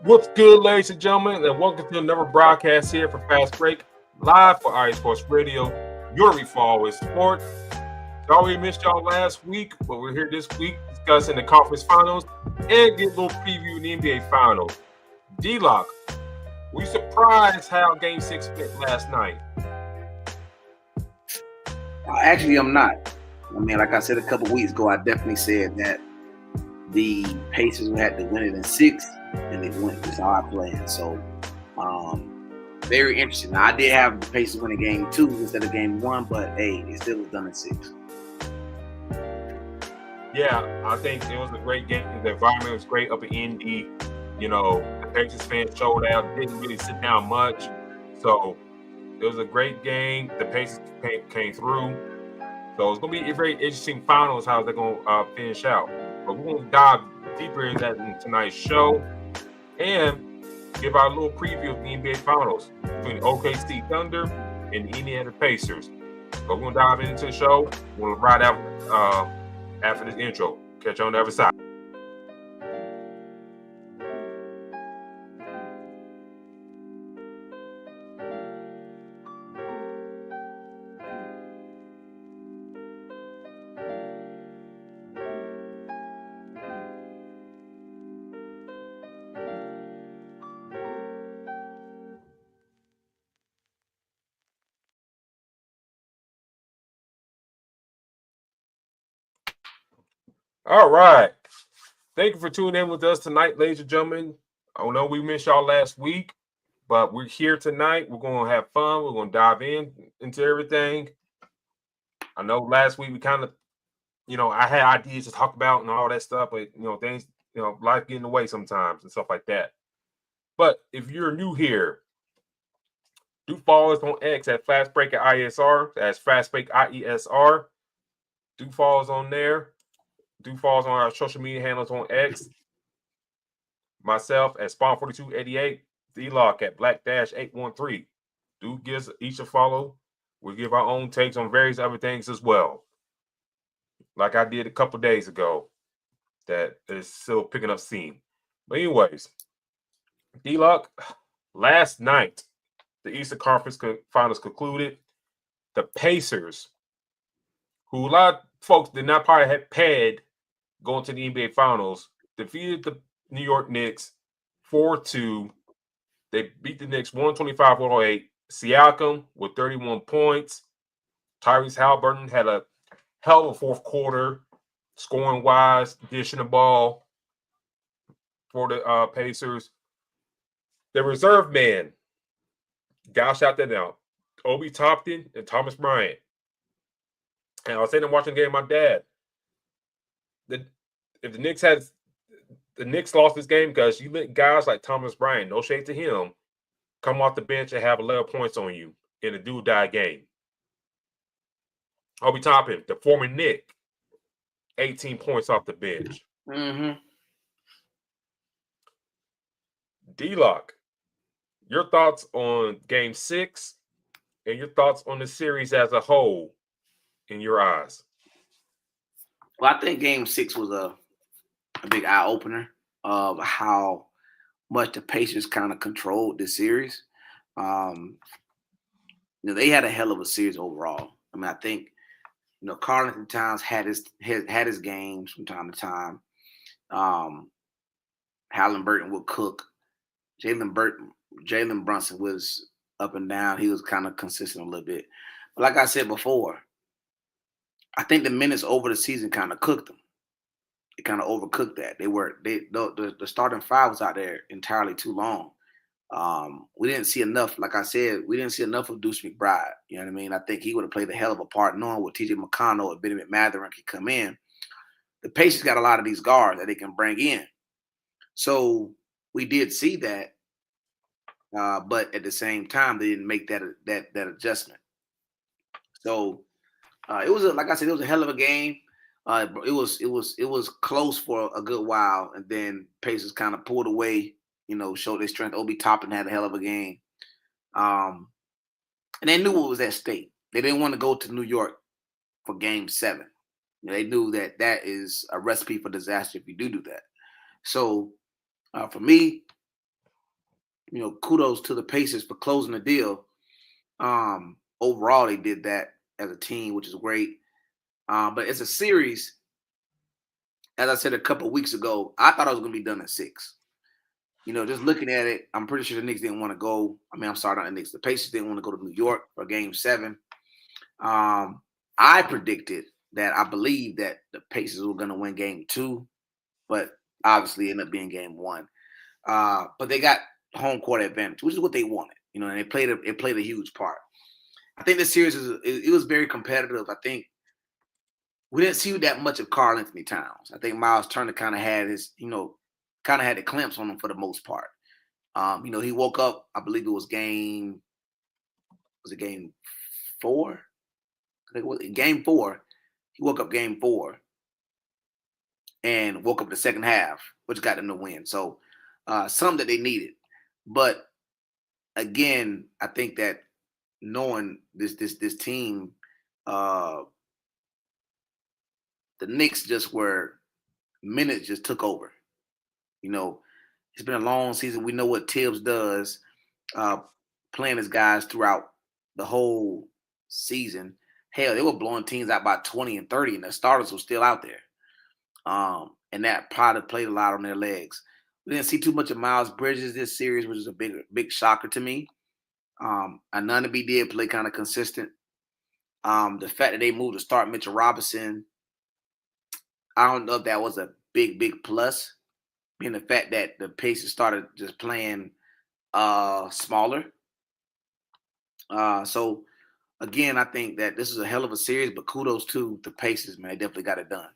What's good, ladies and gentlemen, and welcome to another broadcast here for Fast Break, live for IE Sports Radio, your for always sport. Sorry we missed y'all last week, but we're here this week discussing the conference finals and get a little preview in the NBA finals. D-Locke, were you surprised how Game 6 went last night? Actually, I'm not. I mean, like I said a couple weeks ago, I definitely said that the Pacers had to win it in 6, and they went. That's how I planned. So, very interesting. Now, I did have the Pacers winning game 2 instead of game 1, but hey, it still was done in 6. Yeah, I think it was a great game. The environment was great up in Indy. You know, the Pacers fans showed out, didn't really sit down much. So it was a great game. The Pacers came through. So it's going to be a very interesting finals how they're going to finish out. But we're going to dive deeper in that in tonight's show and give our little preview of the NBA finals between OKC Thunder and the Indiana Pacers. But we're going to dive into the show. We'll ride out after this intro. Catch you on the other side. All right. Thank you for tuning in with us tonight, ladies and gentlemen. I know we missed y'all last week, but we're here tonight. We're going to have fun. We're going to dive into everything. I know last week we kind of, I had ideas to talk about and all that stuff, but, things, life get in the way sometimes and stuff like that. But if you're new here, do follow us on X at FastBreak at IESR. That's FastBreak IESR. Do follow us on there. Do follow us on our social media handles on X. Myself at Spawn4288. D-Locke at Black-813. Do give us each a follow. We'll give our own takes on various other things as well. Like I did a couple days ago. That is still picking up steam. But anyways, D-Locke, last night, the Eastern Conference Finals concluded. The Pacers, who a lot of folks did not probably have paid going to the NBA Finals, defeated the New York Knicks 4-2. They beat the Knicks 125-108. Siakam with 31 points. Tyrese Halliburton had a hell of a fourth quarter, scoring-wise, dishing the ball for the Pacers. The reserve man, gosh, out there now, Obi Toppin and Thomas Bryant. And I was sitting there watching the game with my dad. If the Knicks lost this game because you let guys like Thomas Bryant, no shade to him, come off the bench and have 11 points on you in a do-or-die game. Obi Toppin, the former Knick, 18 points off the bench. Mm-hmm. D-Locke, your thoughts on Game 6 and your thoughts on the series as a whole in your eyes? Well, I think Game 6 was a big eye-opener of how much the Pacers kind of controlled this series. They had a hell of a series overall. I mean, I think, Karl-Anthony Towns had his games from time to time. Halliburton would cook. Jalen Brunson was up and down. He was kind of consistent a little bit. But like I said before, I think the minutes over the season kind of cooked them. It kind of overcooked that. The starting five was out there entirely too long. We didn't see enough. Like I said, we didn't see enough of Deuce McBride. You know what I mean? I think he would have played a hell of a part, knowing what T.J. McConnell and Benedict Mathurin could come in. The Pacers got a lot of these guards that they can bring in. So we did see that, but at the same time, they didn't make that adjustment. So it was like I said, it was a hell of a game. It was close for a good while, and then Pacers kind of pulled away. Showed their strength. Obi Toppin had a hell of a game, and they knew what was at stake. They didn't want to go to New York for Game 7. They knew that is a recipe for disaster if you do that. So for me, kudos to the Pacers for closing the deal. Overall, they did that as a team, which is great. But it's a series, as I said a couple of weeks ago, I thought I was going to be done in 6. Just looking at it, I'm pretty sure the Knicks didn't want to go. I mean, I'm sorry, not the Knicks. The Pacers didn't want to go to New York for Game 7. I predicted that I believe that the Pacers were going to win Game 2, but obviously ended up being Game 1. But they got home court advantage, which is what they wanted. And it played a huge part. I think this series it was very competitive. I think we didn't see that much of Karl Anthony Towns. I think Miles Turner kind of had the clamps on him for the most part. He woke up, I believe it was game 4? I think it was game 4. He woke up game 4 and woke up the second half, which got them to win. So something that they needed. But again, I think that knowing this team, the Knicks minutes just took over. It's been a long season. We know what Tibbs does, playing his guys throughout the whole season. Hell, they were blowing teams out by 20 and 30, and the starters were still out there. And that probably played a lot on their legs. We didn't see too much of Miles Bridges this series, which is a big shocker to me. Anunoby did play kind of consistent. The fact that they moved to start Mitchell Robinson, I don't know if that was a big plus. Being the fact that the Pacers started just playing smaller. So again, I think that this is a hell of a series, but kudos to the Pacers, man. They definitely got it done.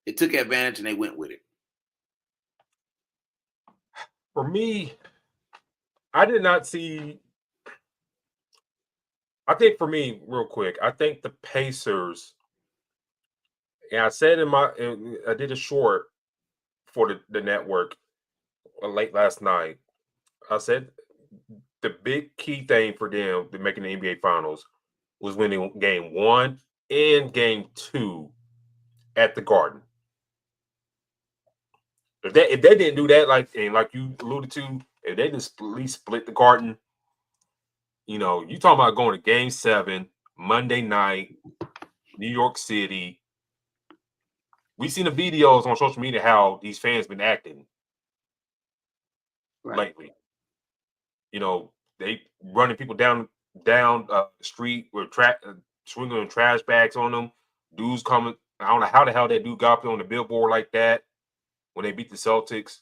They took advantage and they went with it. For me, I did not see. I think for me, real quick, I think the Pacers, and I said I did a short for the network late last night. I said the big key thing for them to making the NBA Finals was winning Game 1 and Game 2 at the Garden. If they didn't do that, like you alluded to, if they just at least split the Garden, you talking about going to Game 7 Monday night, New York City. We've seen the videos on social media how these fans been acting lately. They running people down the street with swinging trash bags on them. Dudes coming. I don't know how the hell that dude got up on the billboard like that when they beat the Celtics.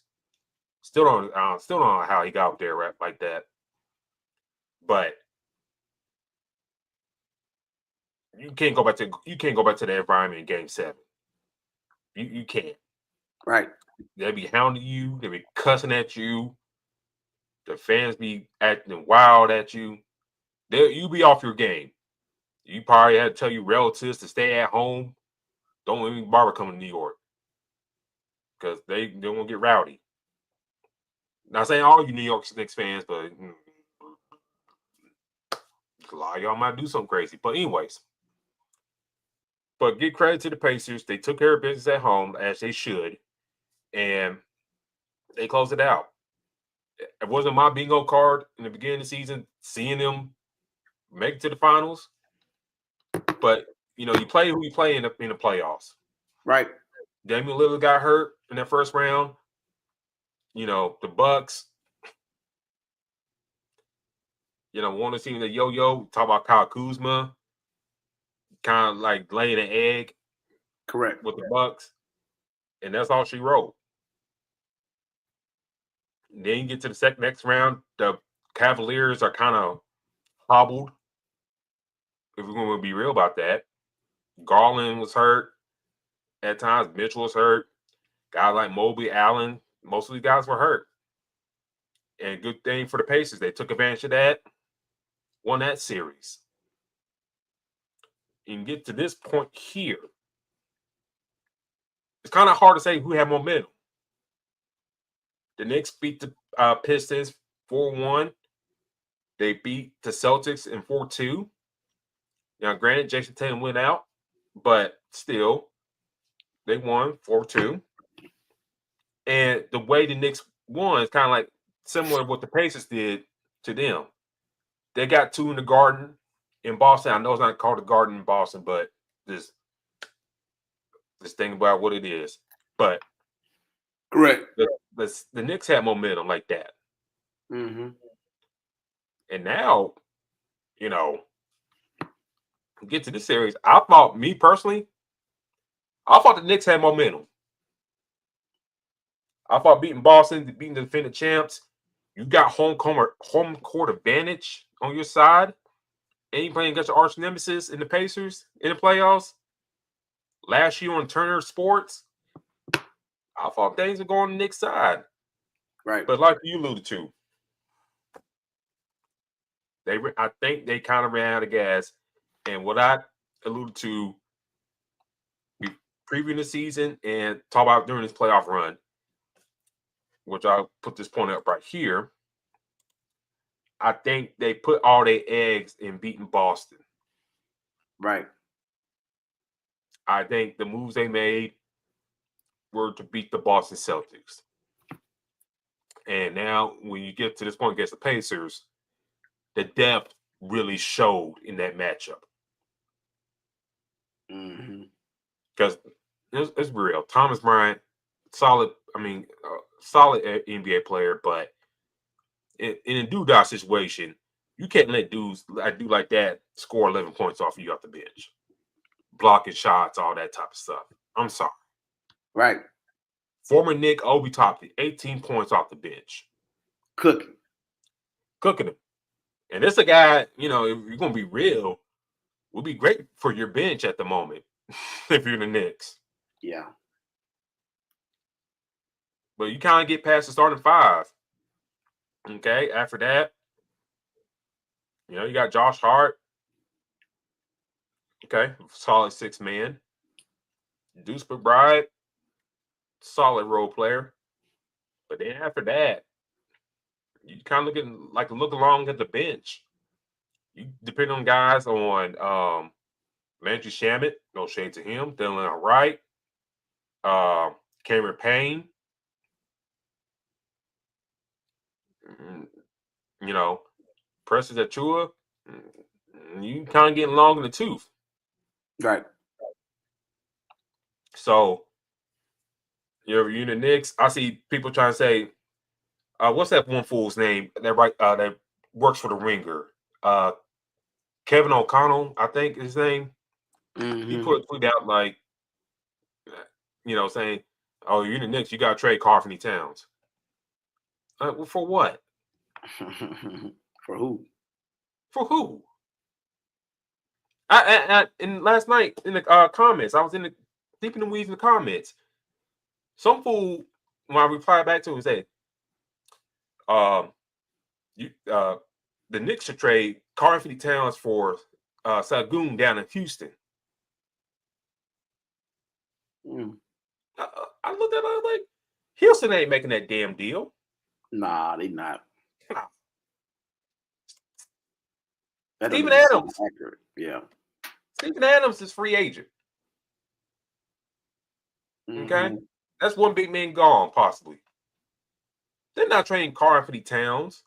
Still don't know how he got up there like that. But you can't go back to the environment in Game 7. You can't. Right. They'll be hounding you. They'll be cussing at you. The fans be acting wild at you. You be off your game. You probably had to tell your relatives to stay at home. Don't even bother coming to New York because they won't get rowdy. Not saying all you New York Knicks fans, but a lot of y'all might do something crazy. But anyways, give credit to the Pacers. They took care of business at home as they should, and they closed it out. It wasn't my bingo card in the beginning of the season, seeing them make it to the finals. But you play who you play in the playoffs. Right. Damian Lillard got hurt in that first round. The Bucks. Want to see the yo-yo. Talk about Kyle Kuzma. Kind of like laying an egg. Correct. With the Bucks. And that's all she wrote. Then you get to the next round. The Cavaliers are kind of hobbled. If we're going to be real about that. Garland was hurt. At times, Mitchell was hurt. Guys like Mobley, Allen, most of these guys were hurt. And good thing for the Pacers. They took advantage of that. Won that series. And get to this point here. It's kind of hard to say who had momentum. The Knicks beat the Pistons 4-1. They beat the Celtics in 4-2. Now, granted, Jason Tatum went out, but still, they won 4-2. And the way the Knicks won is kind of like similar to what the Pacers did to them. They got 2 in the Garden in Boston. I know it's not called the Garden in Boston, but just think about what it is. But correct. The Knicks had momentum like that. Mm-hmm. And now, get to this series. I thought the Knicks had momentum. I thought beating Boston, beating the defending champs, you got home court advantage on your side. And you playing against your arch nemesis in the Pacers in the playoffs. Last year on Turner Sports, I thought things were going on the Knicks side. Right. But like you alluded to, I think they kind of ran out of gas. And what I alluded to previewing the season and talk about during this playoff run, which I'll put this point up right here. I think they put all their eggs in beating Boston. Right. I think the moves they made were to beat the Boston Celtics. And now when you get to this point against the Pacers, the depth really showed in that matchup. Because it's real. Thomas Bryant, solid NBA player, but in a doo-dah situation, you can't let dudes like that score 11 points off of you off the bench. Blocking shots, all that type of stuff. I'm sorry. Right. Former Nick Obi Toppin, 18 points off the bench. Cooking him. And this a guy, if you're going to be real, would be great for your bench at the moment if you're the Knicks. Yeah. But you kind of get past the starting 5. Okay, after that, you got Josh Hart. Okay, solid 6-man. Deuce McBride, solid role player. But then after that, you kind of look along at the bench. You depend on guys on Landry Shamet, no shade to him. Dylan Wright, Cameron Payne. Preston Achua. You kind of getting long in the tooth. Right. So, you're the Knicks. I see people trying to say, what's that one fool's name that works for the Ringer? Kevin O'Connell, I think is his name. Mm-hmm. He put a tweet out saying, "Oh, you're the Knicks. You got to trade Karl-Anthony Towns." Well, for what? For who? For who? And last night in the comments, I was deep in the weeds in the comments. Some fool, when I replied back to him, said, the Knicks should trade Karl-Anthony Towns for Sagoon down in Houston. I looked at it, I was like, Houston ain't making that damn deal. Nah, they not. Steven Adams. Accurate. Yeah. Steven Adams is free agent. Okay? That's one big man gone, possibly. They're not trading Karl-Anthony Towns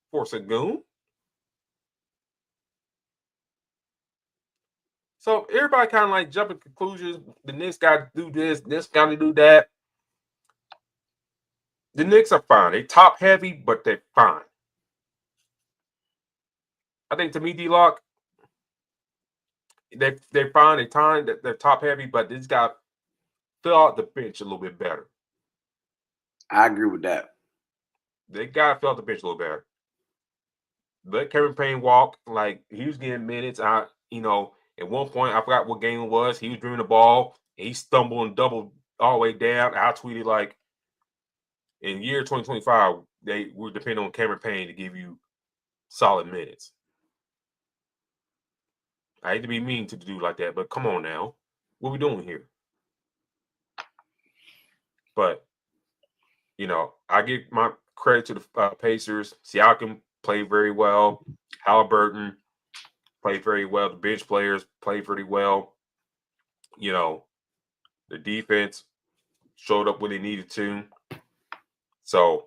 for Sagoon. So everybody kind of jumping conclusions. The Knicks got to do this got to do that. The Knicks are fine. They top heavy, but they're fine. I think to me, D-Locke, they're fine. They're time. They're top heavy, but they just got to fill out the bench a little bit better. I agree with that. They got to fill out the bench a little better. Let Cameron Payne walk. He was getting minutes. At one point, I forgot what game it was. He was dreaming the ball. And he stumbled and doubled all the way down. I tweeted in year 2025, they were depending on Cameron Payne to give you solid minutes. I hate to be mean to the dude like that, but come on now. What are we doing here? But, I give my credit to the Pacers. Siakam played very well. Halliburton played very well. The bench players played pretty well. The defense showed up when they needed to. So,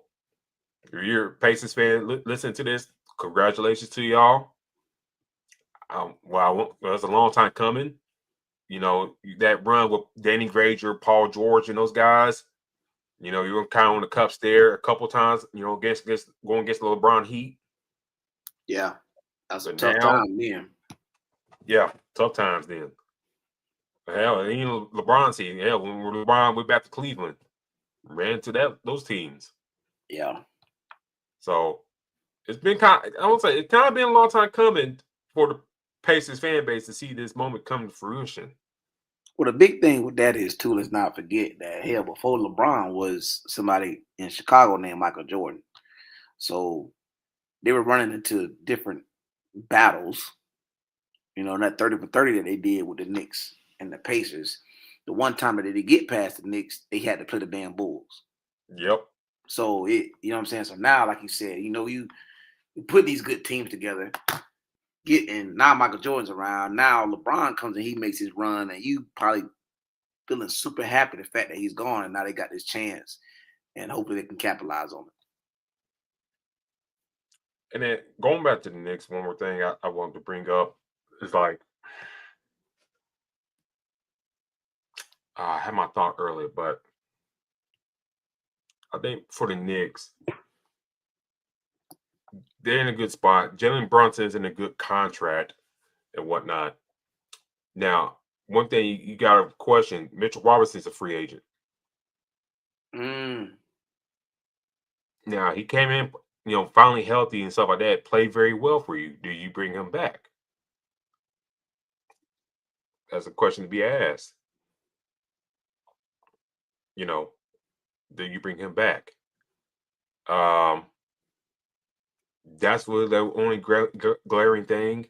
If you're a Pacers fan, listen to this. Congratulations to y'all. Well, it was a long time coming. You know, that run with Danny Granger, Paul George, and those guys. You know, you were kind of on the cups there a couple times. You know, against going against the LeBron Heat. Yeah, that's a But tough now, time then. Yeah, tough times then. Hell, and, you know, LeBron team. Yeah, when LeBron went back to Cleveland, ran to those teams. Yeah. So it's been I would say it's kind of been a long time coming for the Pacers fan base to see this moment come to fruition. Well, the big thing with that is too, let's not forget that hell, before LeBron was somebody in Chicago named Michael Jordan. So they were running into different battles. You know, that 30 for 30 that they did with the Knicks and the Pacers. The one time that they did get past the Knicks, they had to play the damn Bulls. Yep. So you know what I'm saying? So now, like you said, you know, you put these good teams together, getting now Michael Jordan's around. Now LeBron comes and he makes his run, and you probably feeling super happy the fact that he's gone, and now they got this chance, and hopefully they can capitalize on it. And then going back to the Knicks, one more thing I wanted to bring up is like I had my thought earlier, but I think for the Knicks, they're in a good spot. Jalen Brunson's in a good contract and whatnot. Now, one thing you got to question: Mitchell Robinson's a free agent. Now he came in, you know, finally healthy and stuff like that. Played very well for you. Do you bring him back? That's a question to be asked. You know, do you bring him back? That's really the only glaring thing.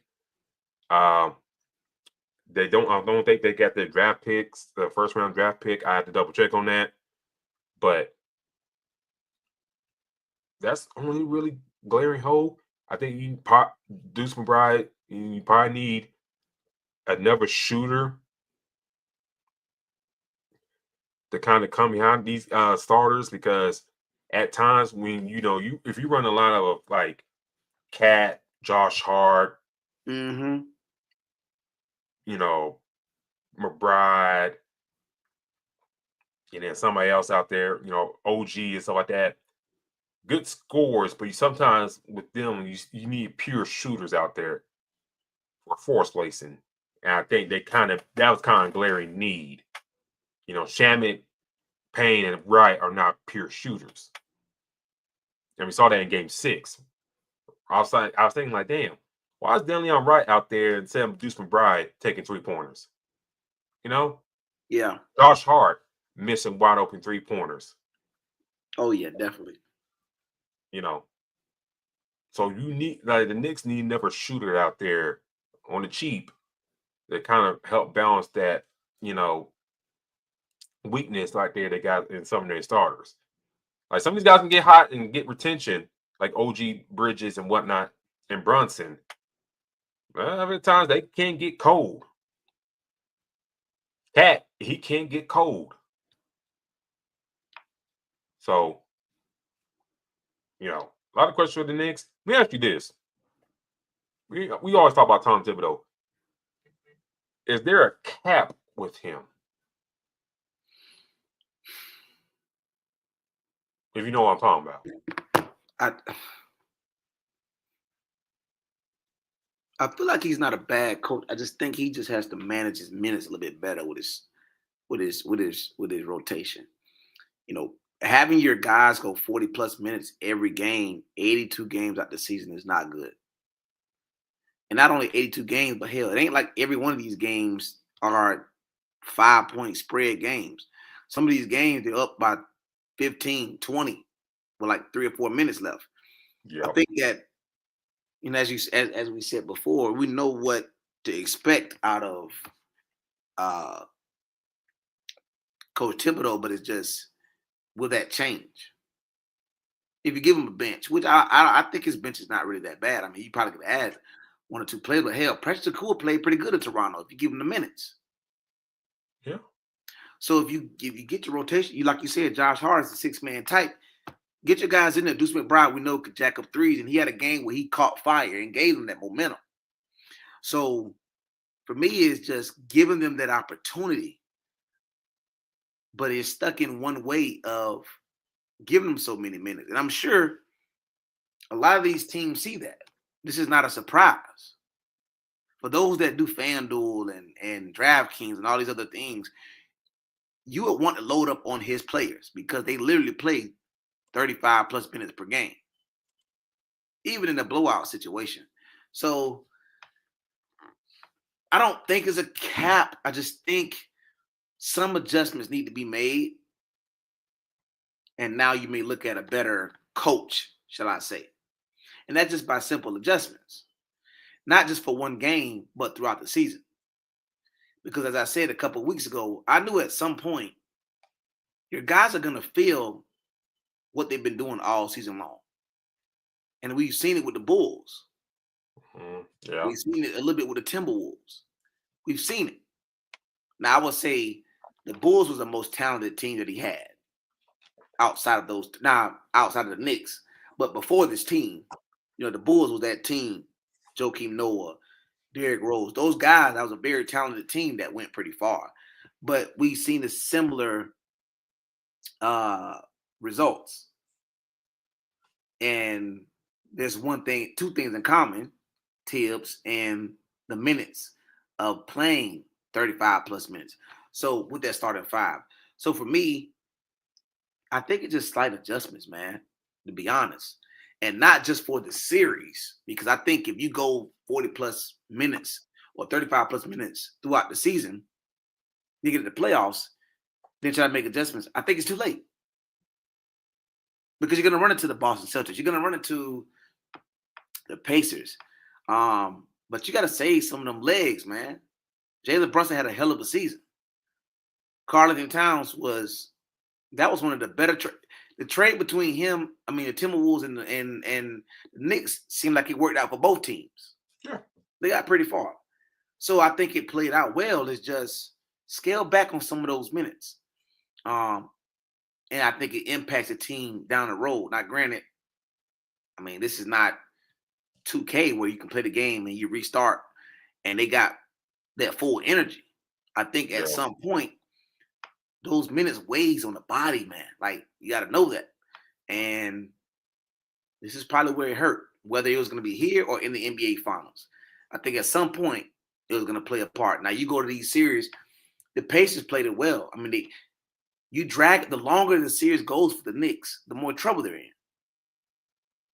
They don't. I don't think they got the draft picks, the first round draft pick. I have to double check on that, but that's only really glaring hole. I think you Deuce McBride. You probably need another shooter to kind of come behind these starters, because at times when if you run a lineup of like Cat, Josh Hart, you know, McBride, and then somebody else out there, you know, OG and stuff like that. Good scores, but sometimes with them, you need pure shooters out there for force placing. And I think that was kind of glaring need. You know, Shamet, Payne, and Wright are not pure shooters. And we saw that in game 6. I was thinking like, damn, why is Deleon Wright out there instead of Deuce McBride taking 3-pointers? You know? Yeah. Josh Hart missing wide open 3-pointers. Oh yeah, definitely. You know. So you need the Knicks need another shooter out there on the cheap that kind of help balance that, you know, weakness like they got in some of their starters. Like some of these guys can get hot and get retention, like OG Bridges and whatnot, and Brunson. But other times they can get cold. Cat, he can get cold. So, you know, a lot of questions for the Knicks. Let me ask you this. We always talk about Tom Thibodeau. Is there a cap with him? If you know what I'm talking about. I feel like he's not a bad coach. I just think he just has to manage his minutes a little bit better with his rotation. You know, having your guys go 40 plus minutes every game, 82 games out the season is not good. And not only 82 games, but hell, it ain't like every one of these games are 5-point spread games. Some of these games they're up by 15, 20 with like 3 or 4 minutes left. Yep. I think that, you know, as we said before, we know what to expect out of Coach Thibodeau, but it's just, will that change? If you give him a bench, which I think his bench is not really that bad. I mean, you probably could add 1 or 2 players, but hell, Precious Achiuwa played pretty good in Toronto if you give him the minutes. Yeah. So if you get your rotation, like you said, Josh Hart is a 6-man type. Get your guys in there. Deuce McBride, we know, could jack up threes, and he had a game where he caught fire and gave them that momentum. So for me, it's just giving them that opportunity, but it's stuck in one way of giving them so many minutes. And I'm sure a lot of these teams see that. This is not a surprise. For those that do FanDuel and DraftKings and all these other things, you would want to load up on his players because they literally play 35 plus minutes per game, even in a blowout situation. So I don't think it's a cap. I just think some adjustments need to be made. And now you may look at a better coach, shall I say. And that's just by simple adjustments. Not just for one game, but throughout the season. Because as I said a couple of weeks ago, I knew at some point your guys are going to feel what they've been doing all season long. And we've seen it with the Bulls. Yeah. We've seen it a little bit with the Timberwolves. We've seen it. Now, I would say the Bulls was the most talented team that he had outside of those. Now, outside of the Knicks. But before this team, the Bulls was that team. Joakim Noah, Derrick Rose. Those guys, that was a very talented team that went pretty far. But we've seen a similar results. And there's two things in common, Tibbs and the minutes of playing 35 plus minutes. So with that starting five. So for me, I think it's just slight adjustments, man, to be honest. And not just for the series, because I think if you go 40 plus minutes or 35 plus minutes throughout the season, you get to the playoffs, then try to make adjustments. I think it's too late. Because you're going to run into the Boston Celtics. You're going to run into the Pacers. But you got to save some of them legs, man. Jalen Brunson had a hell of a season. Karl-Anthony Towns was one of the better the trade between him, the Timberwolves and the Knicks seemed like it worked out for both teams. Yeah. They got pretty far. So I think it played out well. It's just scale back on some of those minutes. And I think it impacts the team down the road. Now, granted, this is not 2K where you can play the game and you restart and they got that full energy. I think at some point, those minutes weighs on the body, man. Like, you got to know that. And this is probably where it hurt, whether it was going to be here or in the NBA Finals. I think at some point, it was going to play a part. Now, you go to these series, the Pacers played it well. The longer the series goes for the Knicks, the more trouble they're in.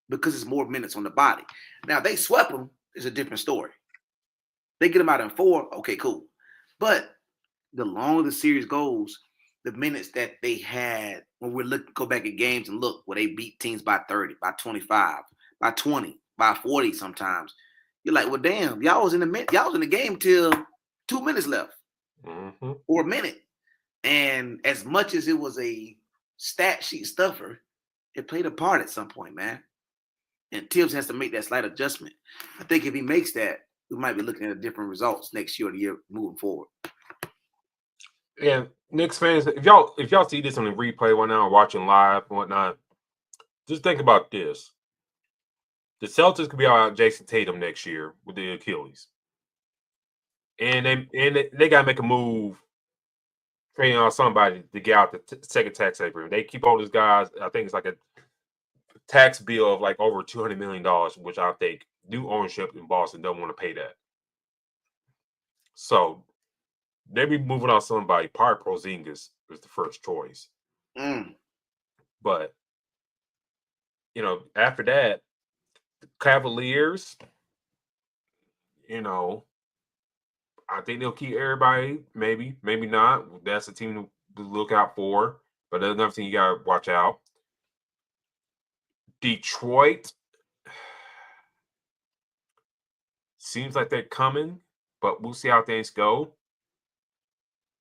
Because it's more minutes on the body. Now, they swept them, it's a different story. They get them out in 4, okay, cool. But the longer the series goes, the minutes that they had when go back at games and look where they beat teams by 30, by 25, by 20, by 40 sometimes. You're like, well, damn, y'all was in the game till 2 minutes left. Mm-hmm. Or a minute. And as much as it was a stat sheet stuffer, it played a part at some point, man. And Tibbs has to make that slight adjustment. I think if he makes that, we might be looking at different results next year or the year moving forward. Yeah, Knicks fans, if y'all see this on the replay right now, or watching live and whatnot, just think about this. The Celtics could be out Jason Tatum next year with the Achilles. And they got to make a move trading on somebody to get out the second tax agreement. They keep all these guys. I think it's like a tax bill of like over $200 million, which I think new ownership in Boston don't want to pay that. So they be moving on somebody. Probably Porzingis was the first choice. But, after that, the Cavaliers, I think they'll keep everybody. Maybe not. That's a team to look out for. But there's another thing you got to watch out. Detroit seems like they're coming, but we'll see how things go.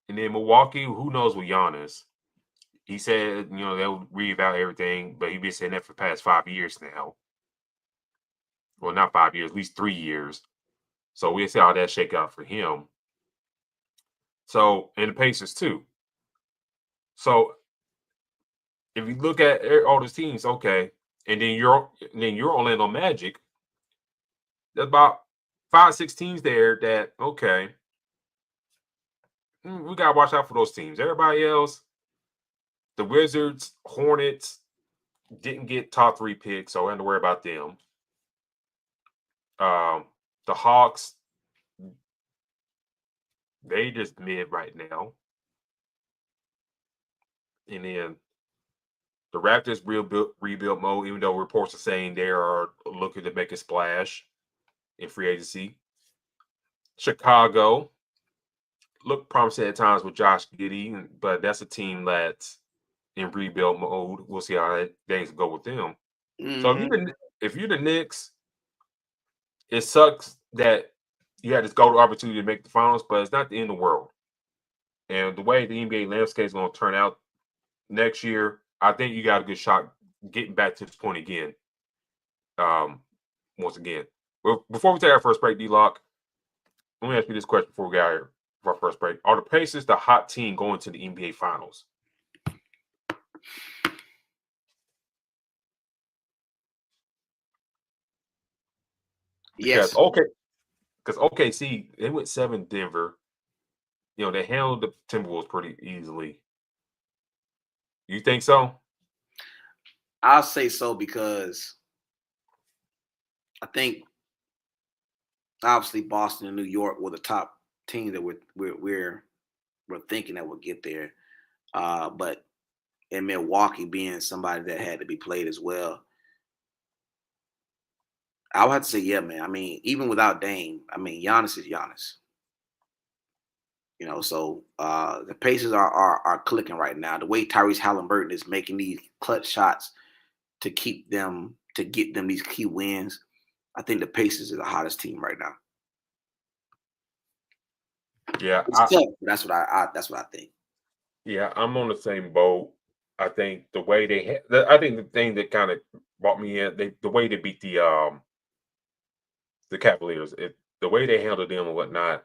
And then Milwaukee, who knows with Giannis? He said, they'll reevaluate everything, but he's been saying that for the past 5 years now. Well, not 5 years, at least 3 years. So we'll see how that shake out for him. So, and the Pacers too. So if you look at all those teams, okay, and then you're Orlando Magic. There's about 5-6 teams there that okay. We gotta watch out for those teams. Everybody else, the Wizards, Hornets, didn't get top 3 picks, so I don't have to worry about them. The Hawks, they just mid right now. And then the Raptors rebuild mode, even though reports are saying they are looking to make a splash in free agency. Chicago looked promising at times with Josh Giddey, but that's a team that's in rebuild mode. We'll see how things go with them. Mm-hmm. So if you're the Knicks, it sucks that you had this golden opportunity to make the finals, but it's not the end of the world. And the way the NBA landscape is going to turn out next year, I think you got a good shot getting back to this point again. Once again. Well, before we take our first break, D-Locke, let me ask you this question before we get out here for our first break. Are the Pacers the hot team going to the NBA Finals? Yes. Because OKC, they went 7 Denver. You know, they handled the Timberwolves pretty easily. You think so? I'll say so because I think obviously Boston and New York were the top teams that we're thinking that would get there. But in Milwaukee being somebody that had to be played as well, I would have to say, yeah, man. I mean, even without Dame, I mean, Giannis is Giannis. You know, so the Pacers are clicking right now. The way Tyrese Halliburton is making these clutch shots to get them these key wins, I think the Pacers are the hottest team right now. Yeah, that's what I think. Yeah, I'm on the same boat. I think the way I think the thing that kind of brought me in, the way they beat the Cavaliers, the way they handled them and whatnot,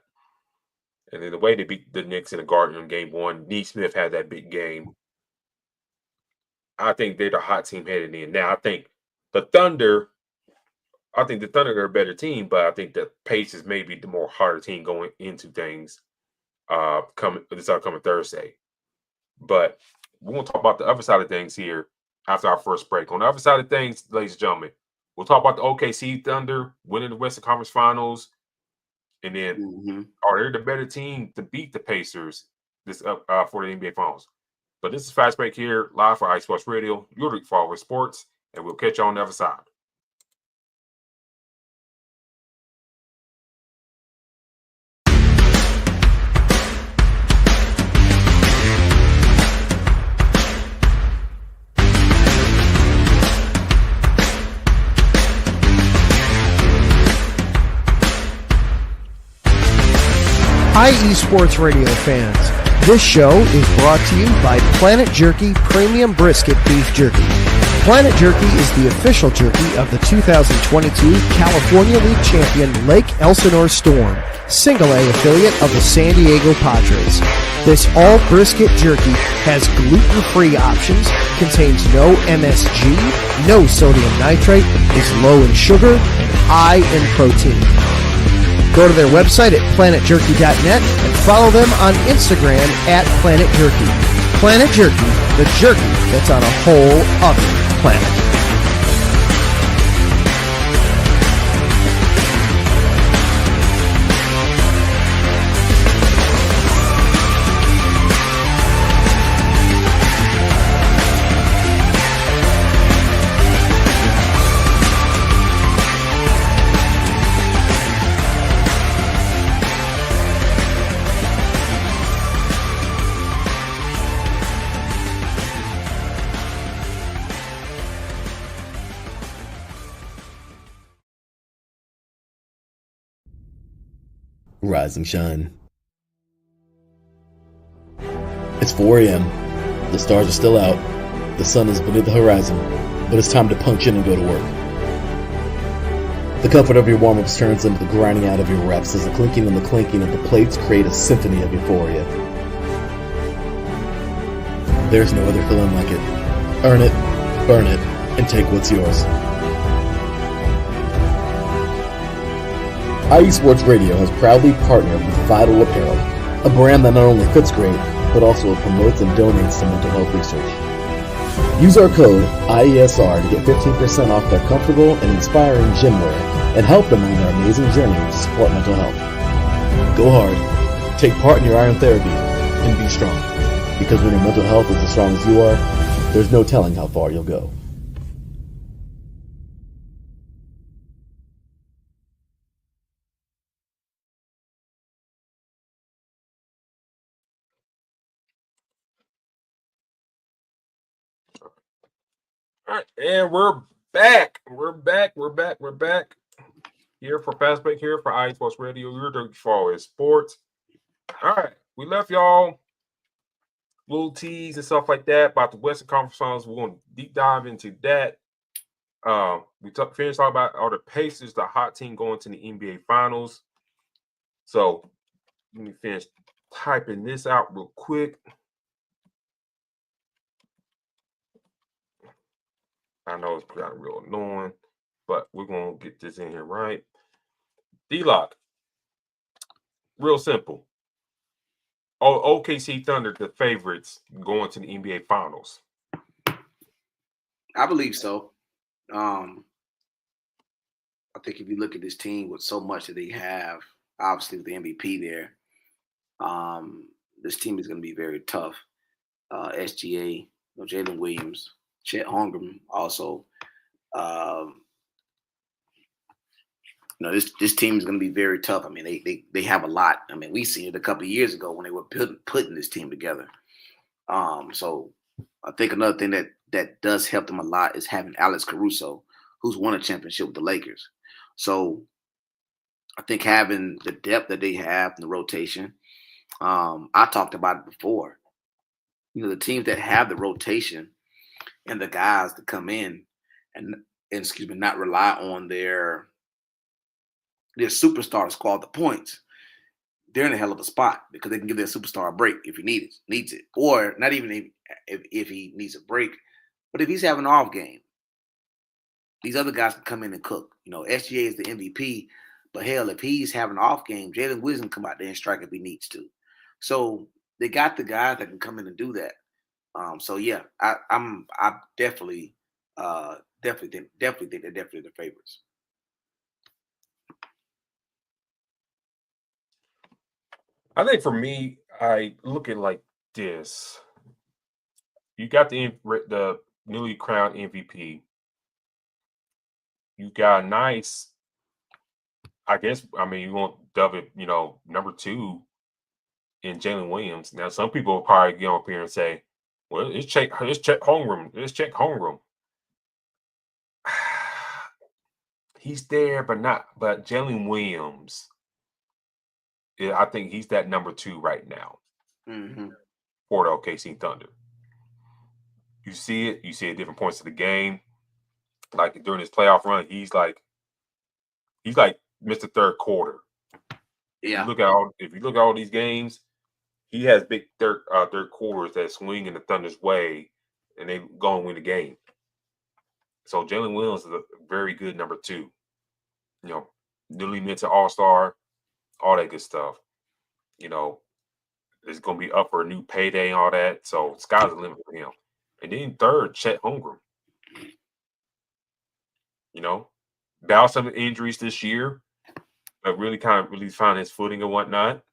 and then the way they beat the Knicks in the Garden in Game 1. Nesmith had that big game. I think they're the hot team headed in. Now, I think the Thunder are a better team, but I think the Pacers may be the more harder team going into things this upcoming Thursday. But we're going to talk about the other side of things here after our first break. On the other side of things, ladies and gentlemen, we'll talk about the OKC Thunder winning the Western Conference Finals. And then are they the better team to beat the Pacers for the NBA Finals? But this is Fast Break here, live for Ice Sports Radio, your week for sports, and we'll catch you on the other side. Hi, eSports Radio fans. This show is brought to you by Planet Jerky Premium Brisket Beef Jerky. Planet Jerky is the official jerky of the 2022 California League champion Lake Elsinore Storm, single-A affiliate of the San Diego Padres. This all-brisket jerky has gluten-free options, contains no MSG, no sodium nitrate, is low in sugar, and high in protein. Go to their website at planetjerky.net and follow them on Instagram at Planet Jerky. Planet Jerky, the jerky that's on a whole other planet. Rise and shine. It's 4 a.m. The stars are still out. The sun is beneath the horizon, but it's time to punch in and go to work. The comfort of your warm-ups turns into the grinding out of your reps as the clinking and the clanking of the plates create a symphony of euphoria. There's no other feeling like it. Earn it, burn it, and take what's yours. IE Sports Radio has proudly partnered with Vital Apparel, a brand that not only fits great, but also promotes and donates to mental health research. Use our code IESR to get 15% off their comfortable and inspiring gym wear and help them on their amazing journey to support mental health. Go hard, take part in your iron therapy, and be strong. Because when your mental health is as strong as you are, there's no telling how far you'll go. All right, and we're back. We're back. Here for Fast Break, here for IE Sports Radio. You're doing for sports. All right, we left y'all little teas and stuff like that about the Western Conference Finals. We're going to deep dive into that. We finished talking about all the Pacers, the hot team going to the NBA Finals. So let me finish typing this out real quick. I know it's kind of real annoying, but we're going to get this in here right. D-Locke, real simple. OKC Thunder, the favorites going to the NBA Finals. I believe so. I think if you look at this team with so much that they have, obviously with the MVP there, this team is going to be very tough. SGA, Jalen Williams, Chet Holmgren also. This team is going to be very tough. I mean, they have a lot. I mean, we seen it a couple of years ago when they were putting this team together. So I think another thing that does help them a lot is having Alex Caruso, who's won a championship with the Lakers. So I think having the depth that they have in the rotation, I talked about it before. The teams that have the rotation and the guys to come in and not rely on their superstars score the points, they're in a hell of a spot because they can give their superstar a break if he needs it. Or not even if he needs a break, but if he's having an off game, these other guys can come in and cook. SGA is the MVP, but hell, if he's having an off game, Jalen Williams can come out there and strike if he needs to. So they got the guys that can come in and do that. So yeah, I definitely think they're definitely the favorites. I think for me, I look at it like this. You got the newly crowned MVP. You got a nice, I guess, you want to dub it, number 2 in Jalen Williams. Now, some people will probably get up here and say, well, it's Chet Holmgren. He's there, but Jalen Williams, I think he's that number 2 right now for the OKC Thunder. You see it at different points of the game. Like during his playoff run, he's like Mr. Third Quarter. Yeah. If you look at all these games, he has big third quarters that swing in the Thunder's way, and they go and win the game. So Jalen Williams is a very good number 2. Newly minted All-Star, all that good stuff. It's going to be up for a new payday and all that. So sky's the limit for him. And then third, Chet Holmgren. Battled some injuries this year, but really found his footing and whatnot.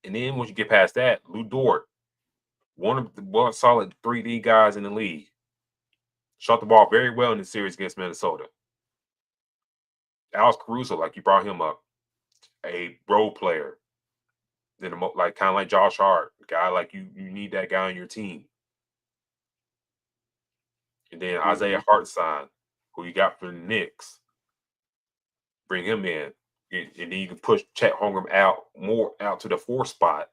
And then once you get past that, Lou Dort, one of the solid 3D guys in the league, shot the ball very well in the series against Minnesota. Alex Caruso, like you brought him up, a role player. Then kind of like Josh Hart, a guy like you need that guy on your team. And then Isaiah Hartenstein, who you got for the Knicks, bring him in. And then you can push Chet Holmgren out to the 4 spot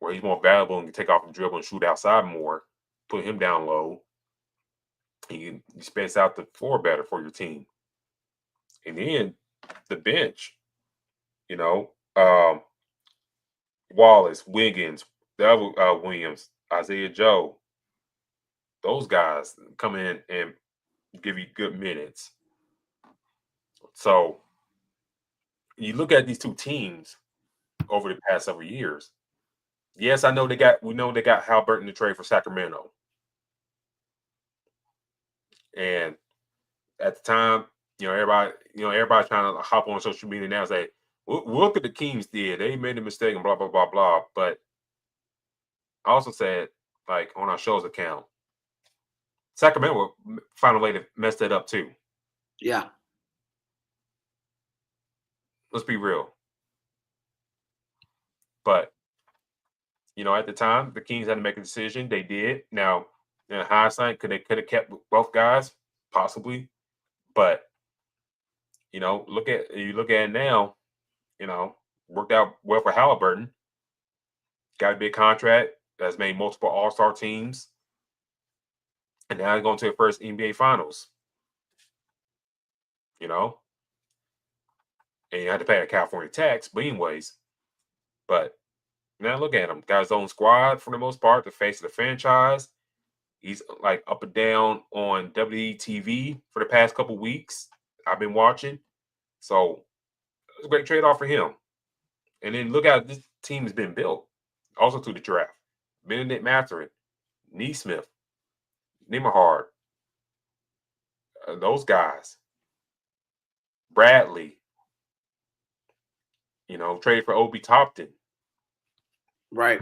where he's more valuable and can take off the dribble and shoot outside more, put him down low. And you space out the floor better for your team. And then the bench, Wallace, Wiggins, the other Williams, Isaiah Joe, those guys come in and give you good minutes. So you look at these two teams over the past several years. Yes, we know they got Halliburton to trade for Sacramento. And at the time, everybody trying to hop on social media now and say, look at the Kings did. They made a mistake and blah, blah, blah, blah. But I also said, like on our show's account, Sacramento found a way to mess that up too. Yeah. Let's be real. But, at the time, the Kings had to make a decision. They did. Now, in hindsight, could have kept both guys? Possibly. But, look at it now, worked out well for Halliburton. Got a big contract that's made multiple All-Star teams. And now he's going to the first NBA Finals. And you had to pay a California tax, but anyways. But now look at him. Got his own squad for the most part, the face of the franchise. He's like up and down on WTV for the past couple weeks. I've been watching. So it's a great trade-off for him. And then look how this team has been built. Also through the draft. Benedict Mathurin, Neesmith, Nembhard, those guys. Bradley, traded for Obi Toppin. Right.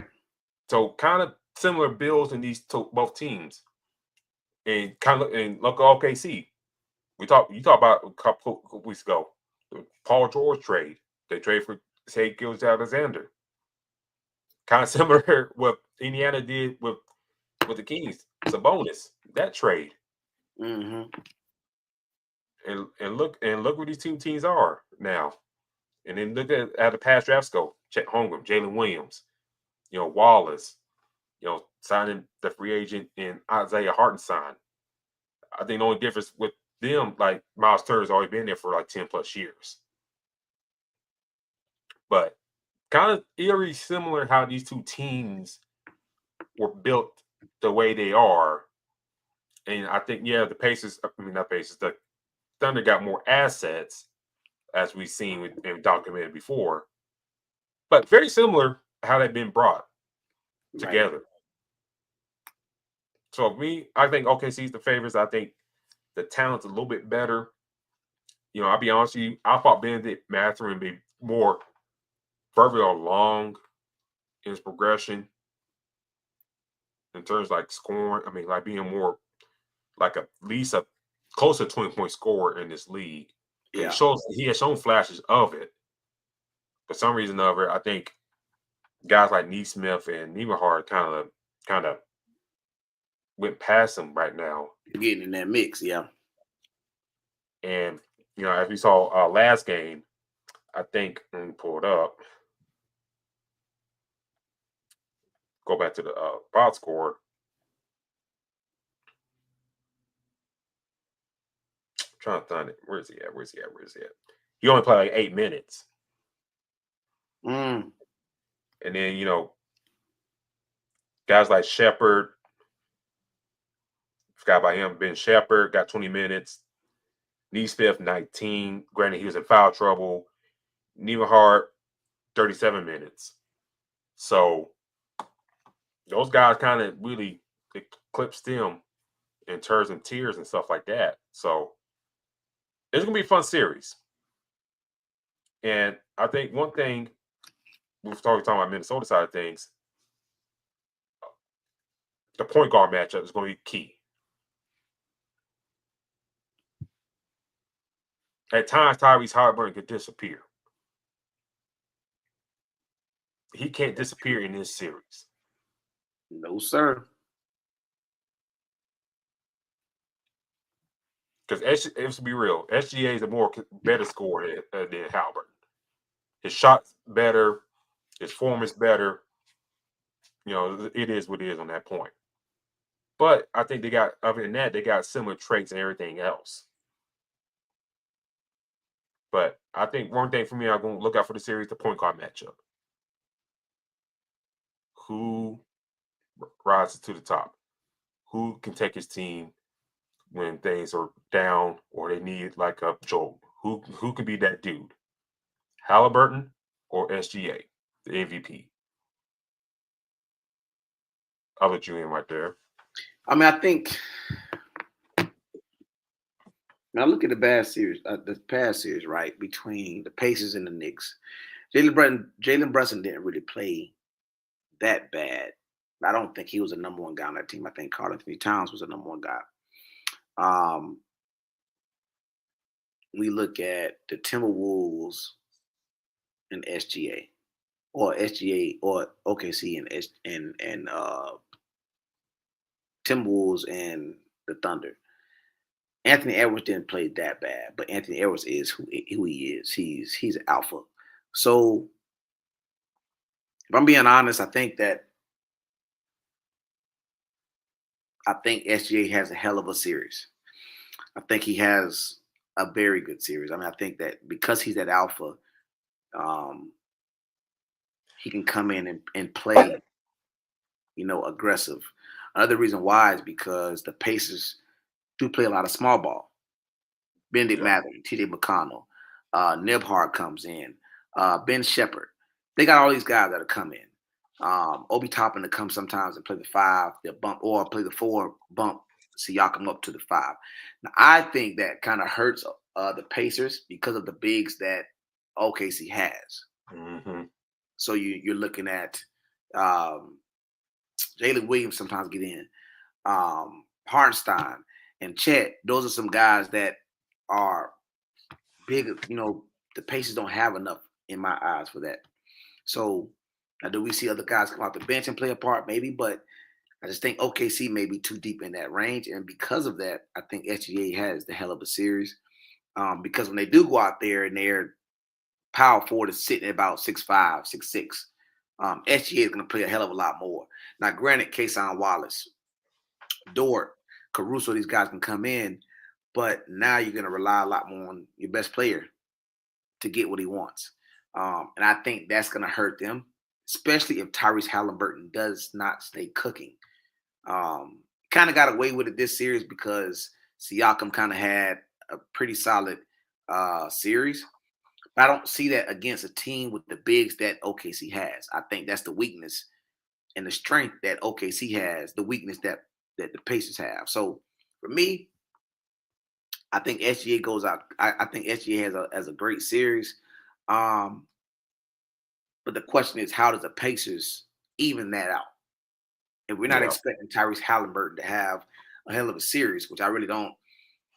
So kind of similar builds in these both teams. And look at OKC. You talked about a couple weeks ago. The Paul George trade. They traded for Shai Gilgeous-Alexander. Kind of similar what Indiana did with the Kings. Sabonis, that trade. Mm-hmm. And look where these two teams are now. And then look at the past drafts go. Chet Holmgren, Jalen Williams, Wallace, signing the free agent in Isaiah Hartenstein. I think the only difference with them, like Miles Turner's already been there for like 10 plus years. But kind of eerie similar how these two teams were built the way they are. And I think, the Thunder got more assets, as we've seen and documented before. But very similar how they've been brought together. Right. So I think OKC's the favorites. I think the talent's a little bit better. I'll be honest with you, I thought Benedict Mathurin would be more further along in his progression in terms of like scoring. Like being more like at least a closer 20-point scorer in this league. Yeah. He has shown flashes of it. For some reason or other, I think guys like Neesmith and Nembhard kind of went past him right now. Getting in that mix, yeah. And as we saw last game, I think let me pull it up. Go back to the box score. I'm trying to find it. Where's he at? He only played like 8 minutes. And then, guys like Shepard, forgot about him. Ben Shepard got 20 minutes. Neesmith, 19. Granted, he was in foul trouble. Nembhard, 37 minutes. So those guys kind of really eclipsed them in terms of tiers and stuff like that. So it's going to be a fun series. And I think one thing, we're talking about Minnesota side of things, the point guard matchup is going to be key. At times, Tyrese Halliburton could disappear. He can't disappear in this series. No, sir. Because let's be real, SGA is a better scorer than Halliburton. His shot's better, his form is better. It is what it is on that point. But I think other than that, they got similar traits and everything else. But I think one thing for me, I'm going to look out for the series, the point guard matchup. Who rises to the top? who can take his team when things are down or they need like a jolt. Who could be that dude? Halliburton or SGA, the MVP? I'll let you in right there. I mean, I think now look at the past series, right, between the Pacers and the Knicks. Jalen Brunson didn't really play that bad. I don't think he was a number one guy on that team. I think Karl Anthony Towns was a number one guy. We look at the Timberwolves and SGA, or OKC and Timberwolves and the Thunder. Anthony Edwards didn't play that bad, but Anthony Edwards is who he is. He's an alpha. So if I'm being honest, I think SGA has a hell of a series. I think he has a very good series. I mean, I think that because he's that alpha, he can come in and play, aggressive. Another reason why is because the Pacers do play a lot of small ball. Benedict Mather, T.J. McConnell, Nembhard comes in, Ben Shepherd. They got all these guys that come in. Obi Toppin to come sometimes and play the 5, they'll bump, or play the 4, bump Siakam up to the 5. Now, I think that kind of hurts the Pacers because of the bigs that OKC has. Mm-hmm. So you're looking at Jalen Williams sometimes get in, Hartenstein and Chet. Those are some guys that are big. The Pacers don't have enough in my eyes for that. So now, do we see other guys come off the bench and play a part? Maybe, but I just think OKC may be too deep in that range. And because of that, I think SGA has the hell of a series. Because when they do go out there and their power forward is sitting at about 6'5", 6'6", SGA is going to play a hell of a lot more. Now, granted, Kason Wallace, Dort, Caruso, these guys can come in, but now you're going to rely a lot more on your best player to get what he wants. And I think that's going to hurt them, especially if Tyrese Halliburton does not stay cooking. Kind of got away with it this series because Siakam kind of had a pretty solid series. But I don't see that against a team with the bigs that OKC has. I think that's the weakness and the strength that OKC has, the weakness that the Pacers have. So for me, I think SGA goes out. I think SGA has a great series. But the question is, how does the Pacers even that out? If we're not expecting Tyrese Halliburton to have a hell of a series, which I really don't,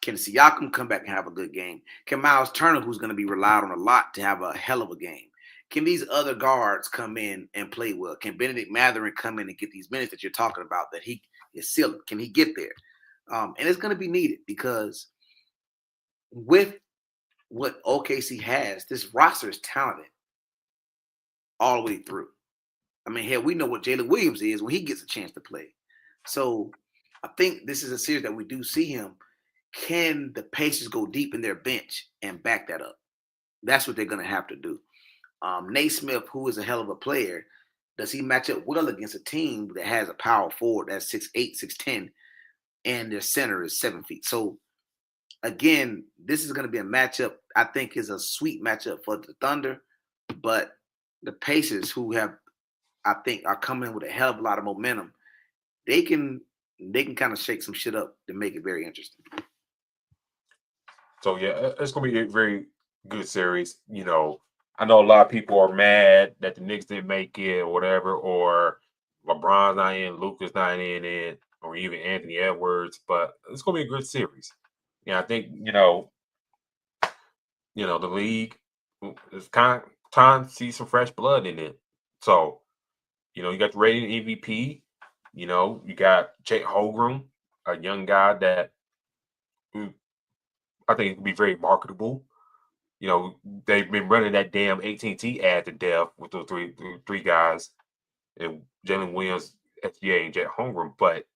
can Siakam come back and have a good game? Can Miles Turner, who's going to be relied on a lot, to have a hell of a game? Can these other guards come in and play well? Can Benedict Mathurin come in and get these minutes that you're talking about that he is sealing? Can he get there? And it's going to be needed because with what OKC has, this roster is talented all the way through. I mean, hell, we know what Jalen Williams is when he gets a chance to play. So I think this is a series that we do see him. Can the Pacers go deep in their bench and back that up? That's what they're going to have to do. Naismith, who is a hell of a player, does he match up well against a team that has a power forward that's 6'8", 6'10", and their center is 7 feet? So, again, this is going to be a matchup I think is a sweet matchup for the Thunder, but the Pacers, who I think are coming with a hell of a lot of momentum, they can kind of shake some shit up to make it very interesting. So, yeah, it's going to be a very good series. I know a lot of people are mad that the Knicks didn't make it or whatever, or LeBron's not in, Luka's not in it, or even Anthony Edwards, but it's going to be a good series. I think, the league is kind of time to see some fresh blood in it. So, you got the rated MVP, you got Jake Holmgren, a young guy that I think will be very marketable. They've been running that damn AT&T ad to death with those three guys, and Jalen Williams, SGA, and Jake Holmgren. But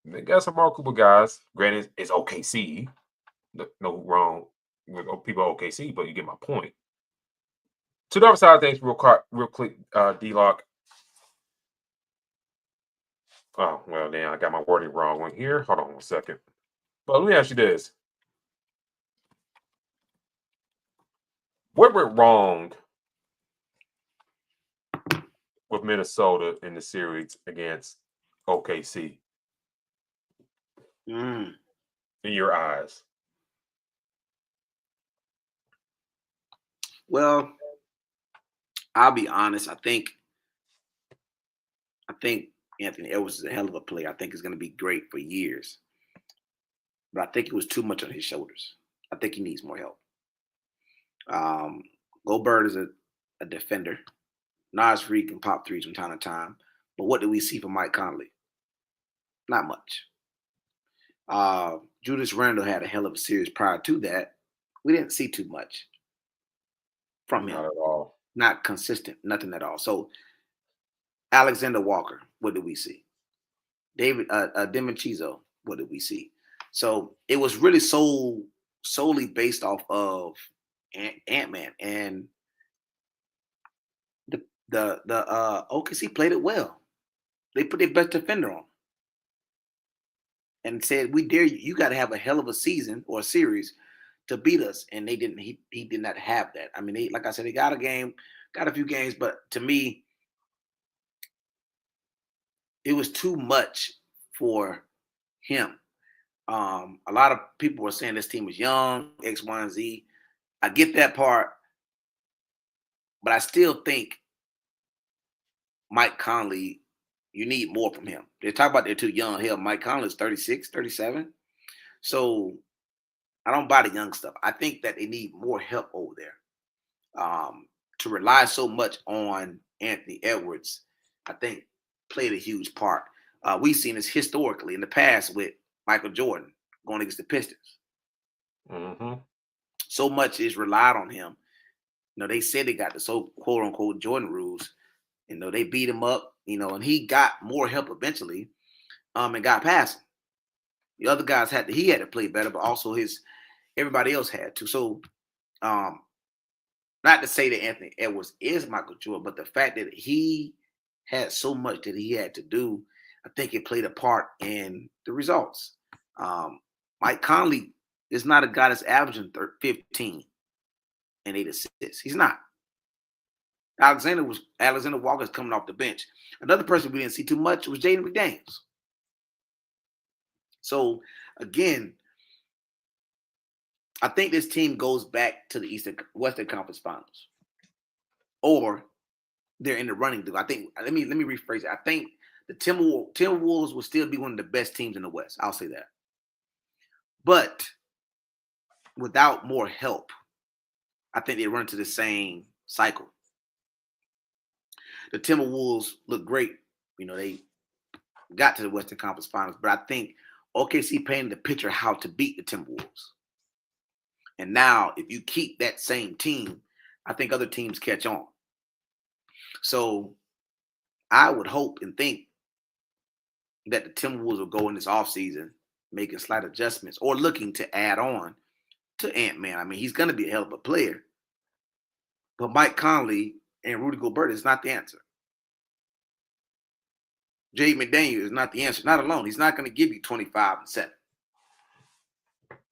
they got some marketable guys. Granted, it's OKC. No wrong with people at OKC, but you get my point. To the other side of things, real quick, D-Locke. Oh, well, then I got my wording wrong one here. Hold on 1 second. But let me ask you this. What went wrong with Minnesota in the series against OKC Mm. in your eyes? Well, I'll be honest. I think Anthony Edwards is a hell of a player. I think he's going to be great for years. But I think it was too much on his shoulders. I think he needs more help. Gobert is a defender. Nas Reed can pop threes from time to time. But what do we see from Mike Conley? Not much. Julius Randle had a hell of a series prior to that. We didn't see too much from him. Not at all. Not consistent, nothing at all. So Alexander Walker, what did we see? David Demichizo, what did we see? So it was really solely based off of Ant-Man, and the OKC played it well. They put their best defender on and said, "We dare you. You got to have a hell of a season or a series to beat us." And they didn't. He did not have that. I mean, like I said, they got a few games, but to me, it was too much for him. A lot of people were saying this team was young, X, Y, and Z. I get that part, but I still think Mike Conley, you need more from him. They talk about they're too young. Hell, Mike Conley is 36, 37. So I don't buy the young stuff. I think that they need more help over there. To rely so much on Anthony Edwards, I think played a huge part. We've seen this historically in the past with Michael Jordan going against the Pistons. Mm-hmm. So much is relied on him. You know, they said they got the so quote unquote Jordan rules. You know, they beat him up, and he got more help eventually, and got past him. The other guys had to play better, but also everybody else had to. So, not to say that Anthony Edwards is Michael Jordan, but the fact that he had so much that he had to do, I think it played a part in the results. Mike Conley is not a guy that's averaging 15 and 8 assists. He's not. Alexander Walker's coming off the bench. Another person we didn't see too much was Jaden McDaniels. So again, I think this team goes back to the Western Conference Finals, or they're in the running. I think. Let me rephrase it. I think the Timberwolves will still be one of the best teams in the West. I'll say that, but without more help, I think they run into the same cycle. The Timberwolves look great. They got to the Western Conference Finals, but I think OKC painted the picture how to beat the Timberwolves. And now, if you keep that same team, I think other teams catch on. So I would hope and think that the Timberwolves will go in this offseason making slight adjustments or looking to add on to Ant-Man. I mean, he's going to be a hell of a player. But Mike Conley and Rudy Gobert is not the answer. Jay McDaniel is not the answer. Not alone. He's not going to give you 25 and 7.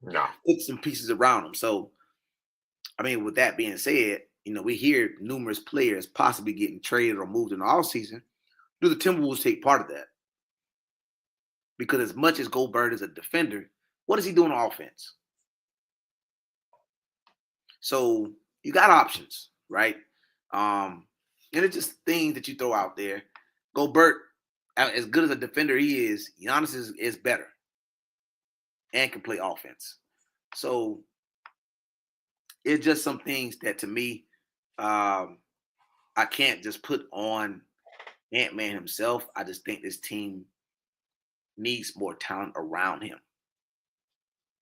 No. Put some pieces around him. So, I mean, with that being said, we hear numerous players possibly getting traded or moved in the offseason. Do the Timberwolves take part of that? Because as much as Gobert is a defender, what is he doing on offense? So you got options, right? And it's just things that you throw out there. Gobert, as good as a defender he is, Giannis is better and can play offense. So it's just some things that to me, I can't just put on Ant-Man himself. I just think this team needs more talent around him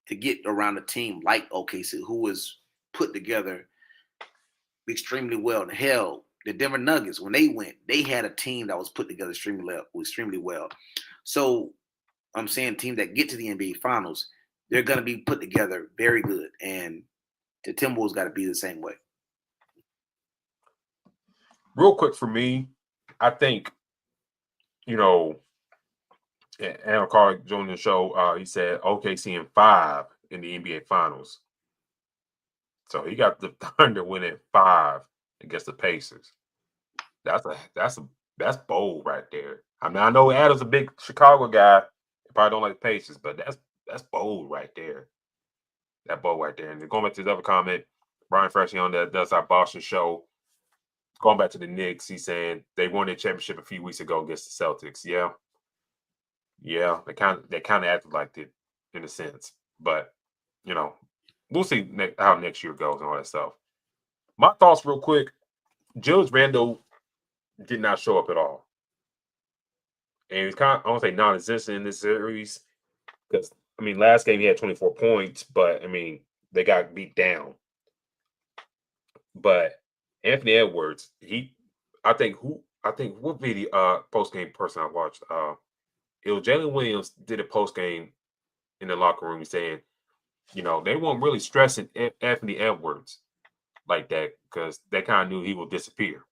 to get around a team like OKC, who was put together extremely well. Hell, the Denver Nuggets, when they went, they had a team that was put together extremely well. So I'm saying teams that get to the NBA Finals, they're going to be put together very good. And the Timberwolves got to be the same way. Real quick for me, I think, And Al Carr joined the show. He said OKC in 5 in the NBA Finals. So he got the Thunder winning 5 against the Pacers. That's bold right there. I mean, I know Adam's a big Chicago guy. He probably don't like the Pacers, but that's bold right there. That bold right there. And then going back to his other comment, Brian Freshie on that does our Boston show. Going back to the Knicks, he's saying they won their championship a few weeks ago against the Celtics. Yeah, they kind of acted like it in a sense, but we'll see how next year goes and all that stuff. My thoughts, real quick. Julius Randle did not show up at all, and he's kind of, I won't say non-existent in this series because last game he had 24 points, but they got beat down. But Anthony Edwards, I think what video post game person I watched, it was Jalen Williams did a post game in the locker room saying, they weren't really stressing Anthony Edwards like that because they kind of knew he would disappear.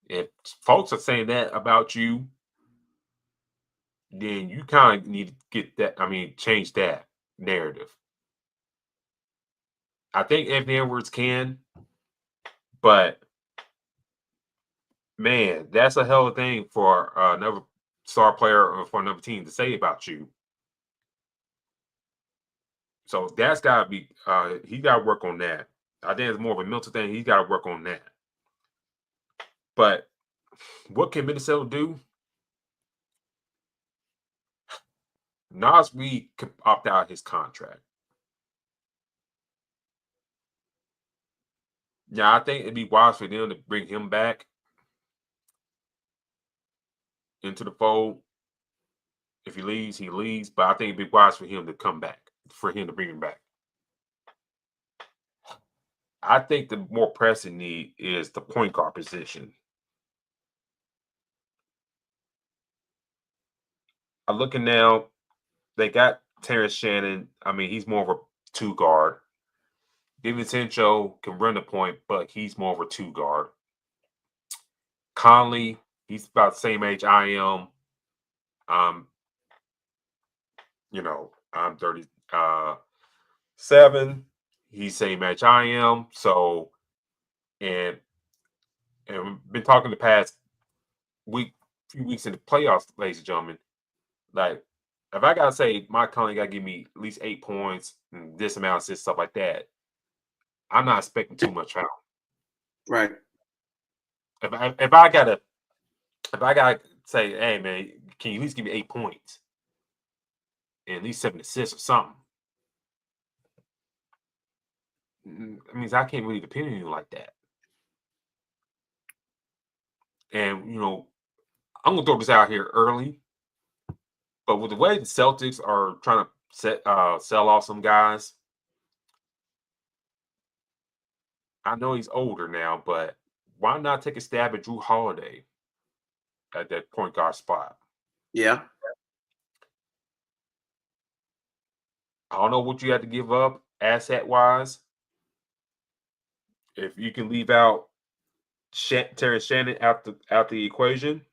If folks are saying that about you, then you kind of need to get that. Change that narrative. I think Anthony Edwards can, but man, that's a hell of a thing for another star player or for another team to say about you. So that's got to be, he got to work on that. I think it's more of a mental thing. He's got to work on that. But what can Minnesota do? Nas Reed could opt out his contract. Yeah, I think it'd be wise for them to bring him back into the fold. If he leaves, he leaves. But I think it'd be wise for him to come back, for him to bring him back. I think the more pressing need is the point guard position. I'm looking now, they got Terrence Shannon. He's more of a 2 guard. Davidson can run the point, but he's more of a 2 guard. Conley, he's about the same age I am. I'm 37. He's same age I am. So, and we've been talking the past few weeks in the playoffs, ladies and gentlemen. Like, if I gotta say my Conley gotta give me at least 8 points and this amount of assists, stuff like that, I'm not expecting too much out. Right. If I gotta say, hey man, can you at least give me 8 points and at least 7 assists or something? I can't really depend on you like that. And I'm gonna throw this out here early, but with the way the Celtics are trying to sell off some guys, I know he's older now, but why not take a stab at Drew Holiday at that point guard spot? Yeah. I don't know what you had to give up asset-wise. If you can leave out Terrence Shannon out the equation,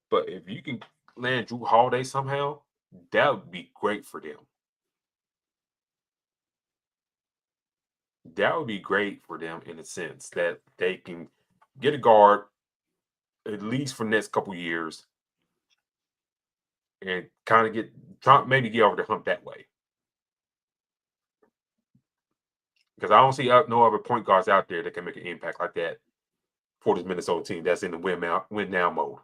but if you can land Drew Holiday somehow, that would be great for them. That would be great for them in the sense that they can get a guard at least for the next couple years and kind of maybe get over the hump that way. Because I don't see no other point guards out there that can make an impact like that for this Minnesota team that's in the win now mode.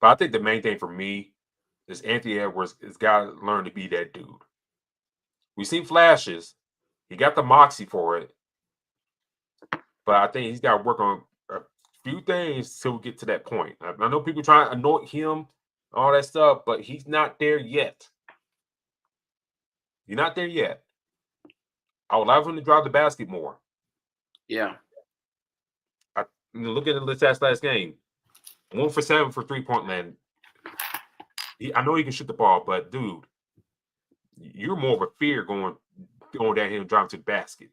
But I think the main thing for me is Anthony Edwards has got to learn to be that dude. We've seen flashes. He got the moxie for it. But I think he's got to work on a few things till we get to that point. I know people trying to anoint him, all that stuff, but he's not there yet. He's not there yet. I would like him to drive the basket more. Yeah. Look at the stats last game. 1 for 7 for 3-point land. I know he can shoot the ball, but dude, you're more of a fear going down here and driving to the basket.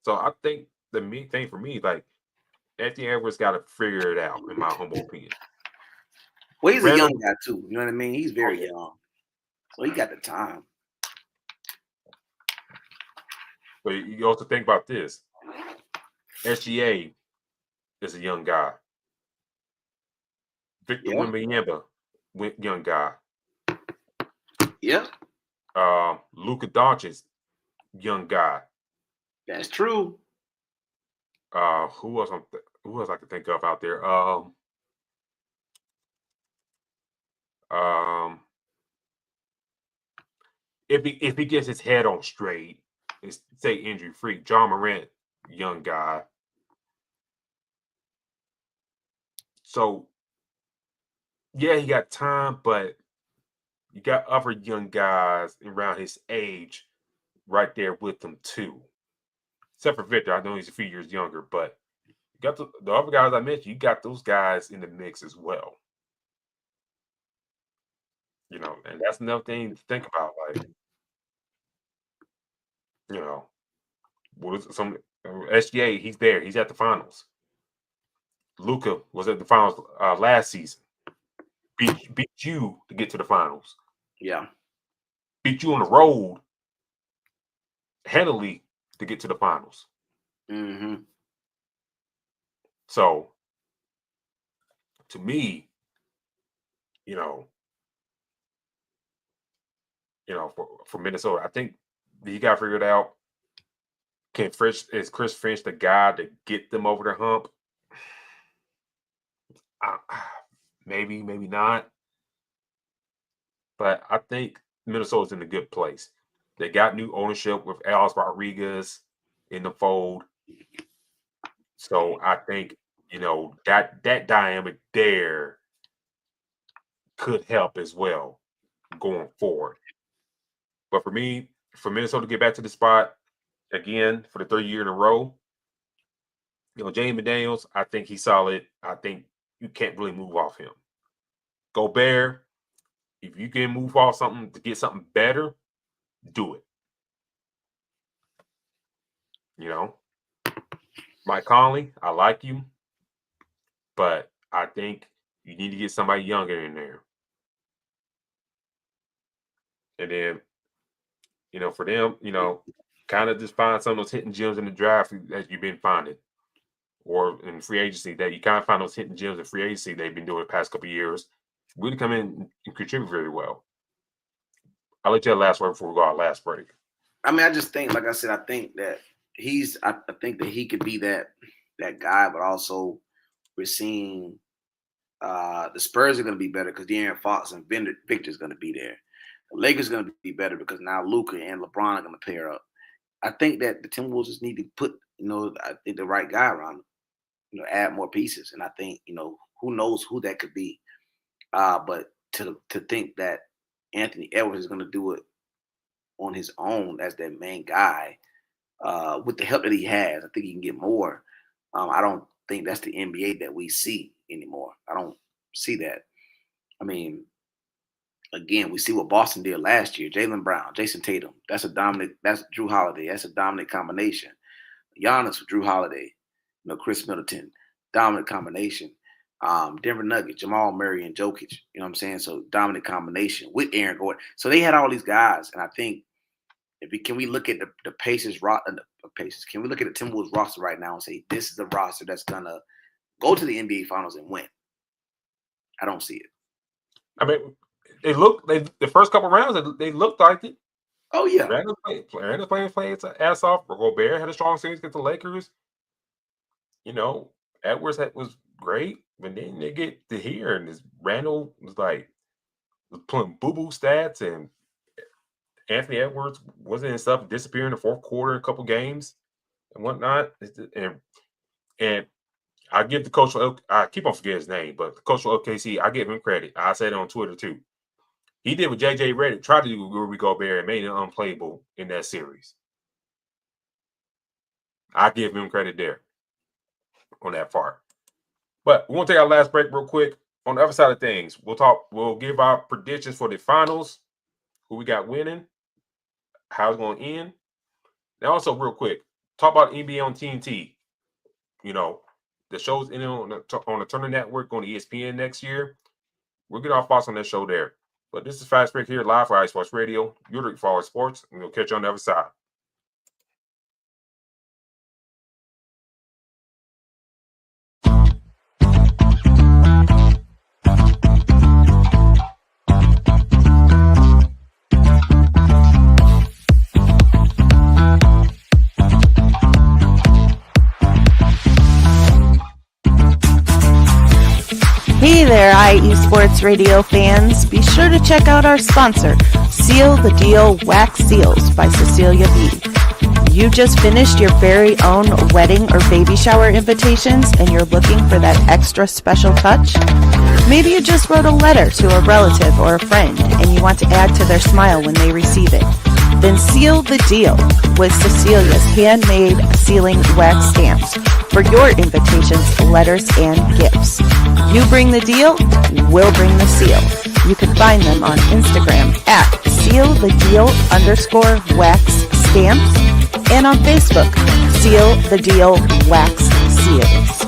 So I think the main thing for me, like Anthony Edwards got to figure it out, in my humble opinion. Well, he's a Randall- young guy too. You know what I mean? He's very yeah. young, so he got the time. But you also think about this. SGA is a young guy. Victor Yeah. Wembanyama, young guy. Yeah, Luka Doncic, young guy. that's true. Who else I can think of out there? If he gets his head on straight, stay injury free. John Morant, young guy. So yeah, he got time, but you got other young guys around his age right there with him too. Except for Victor, I know he's a few years younger, but you got the other guys I mentioned. You got those guys in the mix as well. You know, and that's another thing to think about. Like, you know, what is some SGA? He's there. He's at the finals. Luka was at the finals last season. Beat you to get to the finals. Yeah, Beat you on the road handily to get to the finals. mm-hmm. So, to me, you know, for Minnesota, I think you got to figure it out. Is Chris Finch the guy to get them over the hump? Maybe not. But I think Minnesota's in a good place. They got new ownership with Alex Rodriguez in the fold. So I think, that dynamic there could help as well going forward. But for me, for Minnesota to get back to the spot again for the third year in a row, James McDaniels, I think he's solid. I think you can't really move off him. Gobert, if you can move off something to get something better, do it. Mike Conley, I like you, but I think you need to get somebody younger in there. And then, for them, kind of just find some of those hidden gems in the draft that you've been finding, or in free agency that you kind of find those hidden gems in free agency they've been doing the past couple of years. Really come in and contribute very well. I'll let you have last word before we go our last break. I mean, I just think, like I said, I think that I think that he could be that guy, but also we're seeing the Spurs are going to be better because De'Aaron Fox and Victor's going to be there. The Lakers are going to be better because now Luka and LeBron are going to pair up. I think that the Timberwolves just need to put, I think the right guy around them, add more pieces. And I think, who knows who that could be. But to think that Anthony Edwards is going to do it on his own as that main guy, with the help that he has, I think he can get more. I don't think that's the NBA that we see anymore. I don't see that. I mean, again, we see what Boston did last year. Jaylen Brown, Jason Tatum. That's Drew Holiday. That's a dominant combination. Giannis with Drew Holiday. Chris Middleton. Dominant combination. Denver Nuggets, Jamal Murray and Jokic. You know what I'm saying? So dominant combination with Aaron Gordon. So they had all these guys, and I think can we look at the Pacers Pacers? Can we look at the Timberwolves roster right now and say this is the roster that's gonna go to the NBA Finals and win? I don't see it. I mean, the first couple rounds they looked like it. Oh yeah, Randall's playing his ass off. Gobert had a strong series against the Lakers. Edwards was great, but then they get to here and Randall was putting boo-boo stats, and Anthony Edwards wasn't in stuff, disappearing in the fourth quarter, a couple games and whatnot. And I give the coach, I keep on forgetting his name, but the coach for OKC, I give him credit. I said it on Twitter too. He did what JJ Redick tried to do with Rudy Gobert and made it unplayable in that series. I give him credit there on that part. But we want to take our last break real quick. On the other side of things, we'll give our predictions for the finals, who we got winning, how it's going to end. And also, real quick, talk about NBA on TNT. You know, the show's in on the Turner Network on ESPN next year. We'll get our thoughts on that show there. But this is Fast Break here live for Ice Sports Radio. You're the Forward Sports, and we'll catch you on the other side. Hey there, IE Sports Radio fans. Be sure to check out our sponsor, Seal the Deal Wax Seals by Cecilia B. You just finished your very own wedding or baby shower invitations and you're looking for that extra special touch? Maybe you just wrote a letter to a relative or a friend and you want to add to their smile when they receive it. Then seal the deal with Cecilia's handmade sealing wax stamps for your invitations, letters, and gifts. You bring the deal, we'll bring the seal. You can find them on Instagram at sealthedeal_wax stamps and on Facebook, Seal the Deal Wax Seals.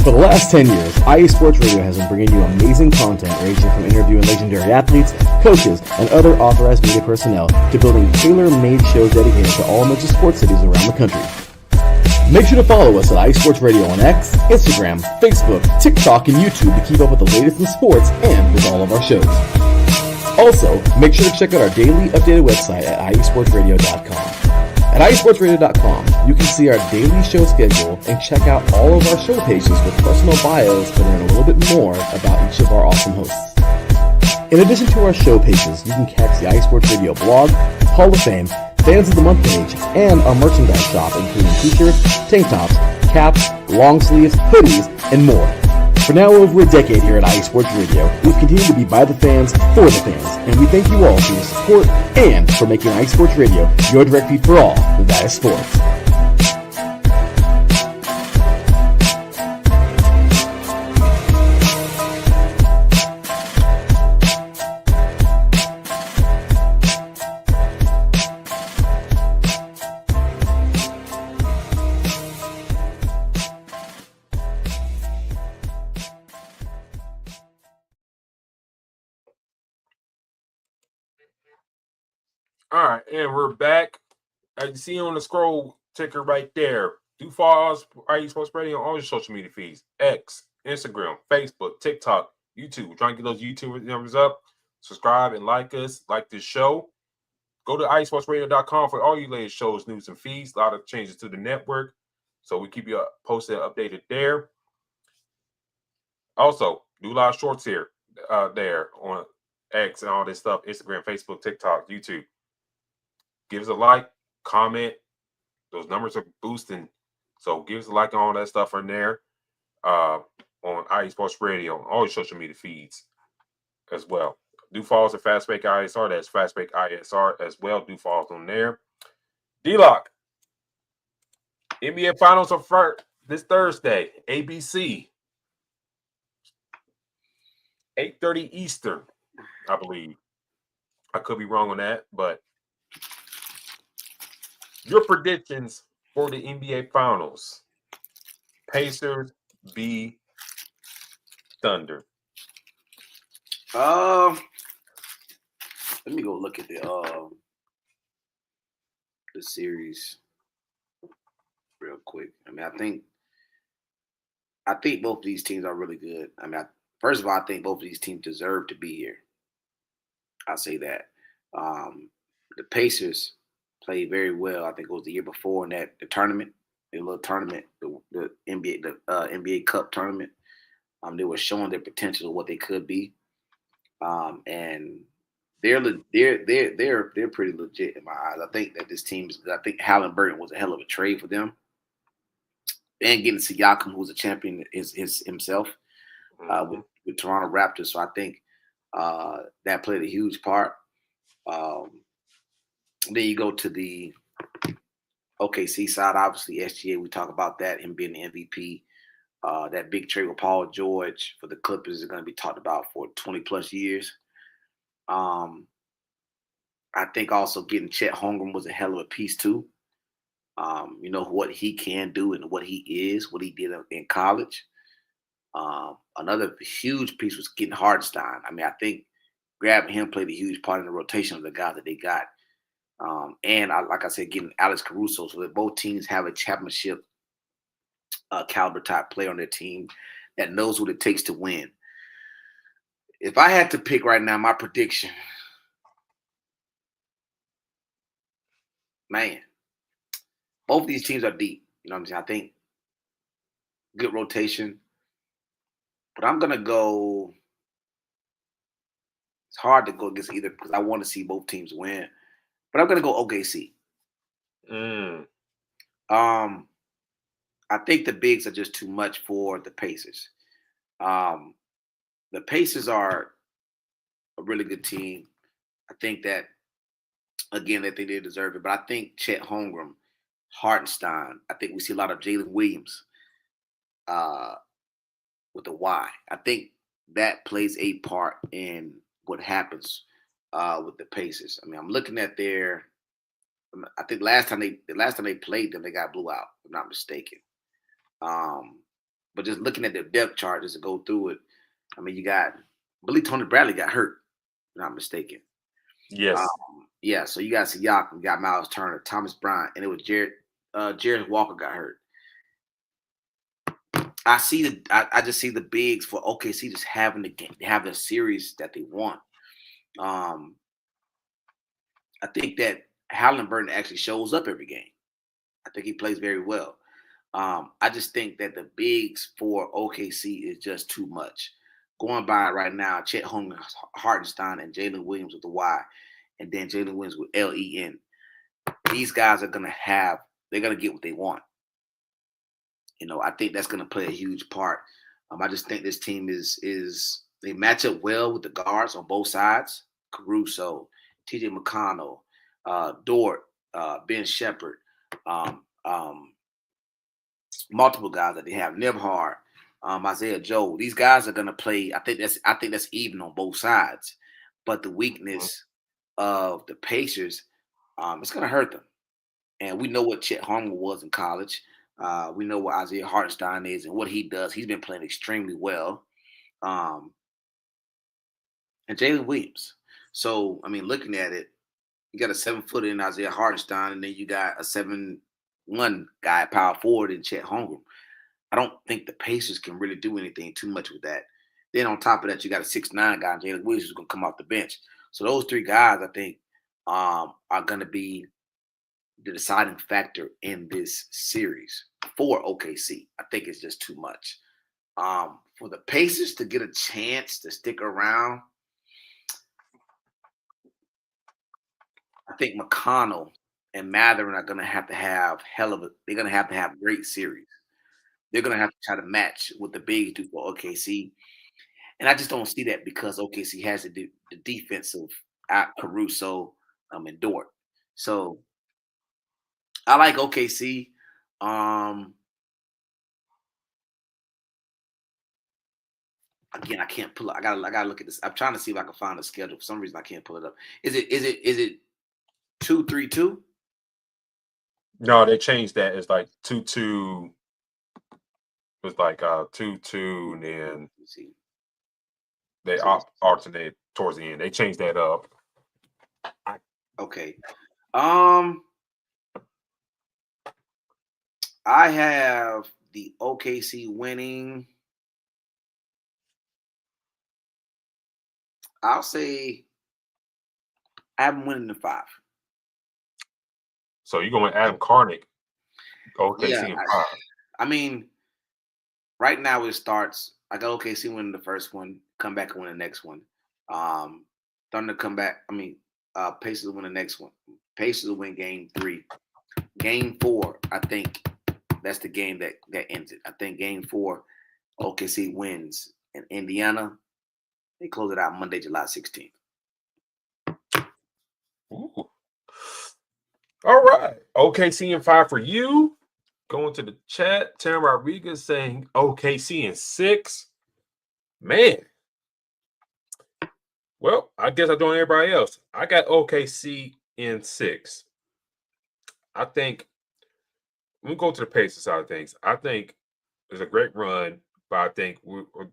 For the last 10 years, IE Sports Radio has been bringing you amazing content ranging from interviewing legendary athletes, coaches, and other authorized media personnel to building tailor-made shows dedicated to all major sports cities around the country. Make sure to follow us at IE Sports Radio on X, Instagram, Facebook, TikTok, and YouTube to keep up with the latest in sports and with all of our shows. Also, make sure to check out our daily updated website at iesportsradio.com. At iesportsradio.com, you can see our daily show schedule and check out all of our show pages with personal bios to learn a little bit more about each of our awesome hosts. In addition to our show pages, you can catch the IE Sports Radio blog, Hall of Fame, Fans of the Month page, and our merchandise shop including t-shirts, tank tops, caps, long sleeves, hoodies, and more. For now over a decade here at IE Sports Radio, we've continued to be by the fans, for the fans, and we thank you all for your support and for making IE Sports Radio your direct feed for all that is sports. All right, and we're back. As you see on the scroll ticker right there, do follow us, IE Sports Radio, on all your social media feeds: X, Instagram, Facebook, TikTok, YouTube. We're trying to get those YouTube numbers up. Subscribe and like us, like this show. Go to iesportsradio.com for all your latest shows, news, and feeds. A lot of changes to the network, so we keep you posted and updated there. Also, do a lot of shorts here, there on X and all this stuff: Instagram, Facebook, TikTok, YouTube. Give us a like, comment. Those numbers are boosting. So give us a like on all that stuff in there. On IE Sports Radio, on all your social media feeds as well. Do follow us at Fastbreak ISR. That's Fastbreak ISR as well. Do follow us on there. D-Locke. NBA Finals are this Thursday. ABC. 8:30 Eastern, I believe. I could be wrong on that, but your predictions for the NBA Finals. Pacers v. Thunder. Let me go look at the series real quick. I mean, I think both of these teams are really good. I mean, first of all, I think both of these teams deserve to be here. I'll say that. The Pacers, played very well. I think it was the year before in the tournament, the little tournament, the NBA Cup tournament. They were showing their potential of what they could be, and they're pretty legit in my eyes. I think that this team is. I think Halliburton was a hell of a trade for them, and getting Siakam, who's a champion is himself with Toronto Raptors. So I think that played a huge part. Then you go to the OKC side, obviously SGA. We talk about that, him being the MVP. That big trade with Paul George for the Clippers is going to be talked about for 20 plus years. I think also getting Chet Holmgren was a hell of a piece too. You know what he can do and what he is, what he did in college. Another huge piece was getting Hartenstein. I mean, I think grabbing him played a huge part in the rotation of the guys that they got. And like I said, getting Alex Caruso, so that both teams have a championship caliber type player on their team that knows what it takes to win. If I had to pick right now, my prediction, man, both of these teams are deep. You know what I'm saying? I think good rotation, but I'm gonna go. It's hard to go against either because I want to see both teams win, but I'm gonna go OKC. I think the bigs are just too much for the Pacers. The Pacers are a really good team. I think that, again, that they deserve it. But I think Chet Holmgren, Hartenstein, I think we see a lot of Jalen Williams with the Y. I think that plays a part in what happens with the Pacers. I mean, I'm looking at I think the last time they played them, they got blew out, if I'm not mistaken. But just looking at their depth chart, just to go through it, I mean, I believe Tony Bradley got hurt, if I'm not mistaken. Yes. Yeah, so you got Siakam, you got Miles Turner, Thomas Bryant, and it was Jared Walker got hurt. I just see the bigs for OKC just having the game, have the series that they want. I think that Halliburton actually shows up every game. I think he plays very well. I just think that the bigs for OKC is just too much. Going by right now, Chet Holmgren, Hartenstein, and Jalen Williams with the Y, and then Jalen Williams with LEN. These guys are they're gonna get what they want. You know, I think that's gonna play a huge part. I just think this team they match up well with the guards on both sides. Caruso, TJ McConnell, Dort, Ben Shepherd, multiple guys that they have, Nembhard, Isaiah Joe. These guys are gonna play. I think that's even on both sides. But the weakness of the Pacers, it's gonna hurt them. And we know what Chet Holmgren was in college. We know what Isaiah Hartenstein is and what he does. He's been playing extremely well. And Jalen Williams. So, I mean, looking at it, you got a 7-footer in Isaiah Hartenstein, and then you got a 7'1" guy, power forward in Chet Holmgren. I don't think the Pacers can really do anything too much with that. Then on top of that, you got a 6'9" guy, Jalen Williams, who's going to come off the bench. So those three guys, I think, are going to be the deciding factor in this series for OKC. I think it's just too much. For the Pacers to get a chance to stick around, I think McConnell and Mathurin are going to have they're going to have great series. They're going to have to try to match what the bigs do for OKC. And I just don't see that because OKC has the defensive Caruso and Dort. So I like OKC. Again, I can't pull it. I gotta look at this. I'm trying to see if I can find a schedule. For some reason, I can't pull it up. Is it 2-3-2? No, they changed that. It's like 2-2. It was like 2-2, and then Let's see. they alternate towards the end. They changed that up. Okay. I have the OKC winning. I'll say I have them winning in 5. So you're going Adam Karnick, OKC Yeah, in 5. I mean, right now it starts. I got OKC winning the first one, come back and win the next one. Thunder come back. I mean, Pacers win the next one. Pacers will win game 3. Game 4, I think that's the game that ends it. I think game 4, OKC wins. And Indiana, they close it out Monday, July 16th. Ooh. All right. OKC in 5 for you. Going to the chat. Tim Rodriguez saying OKC in 6. Man. Well, I guess I'm doing everybody else. I got OKC in 6. I think we go to the Pacers side of things. I think it's a great run, but I think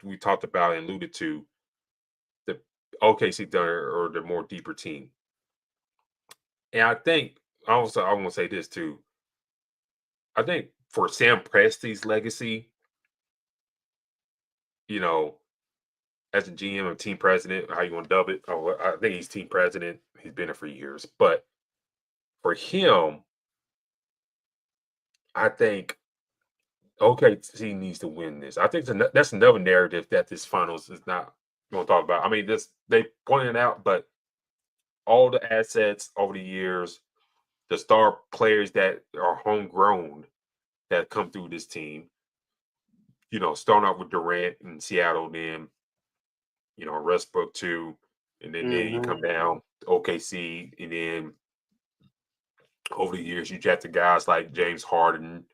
we talked about and alluded to the OKC Thunder or the more deeper team. And I think also I want to say this too. I think for Sam Presti's legacy, you know, as a GM or team president, how you want to dub it. I think he's team president. He's been there for years. But for him, I think OKC needs to win this. I think that's another narrative that this finals is not going to talk about. I mean, they pointed it out, but all the assets over the years, the star players that are homegrown that come through this team, you know, starting out with Durant in Seattle, then, you know, Westbrook too, and then you come down to OKC, and then over the years you drafted guys like James Harden,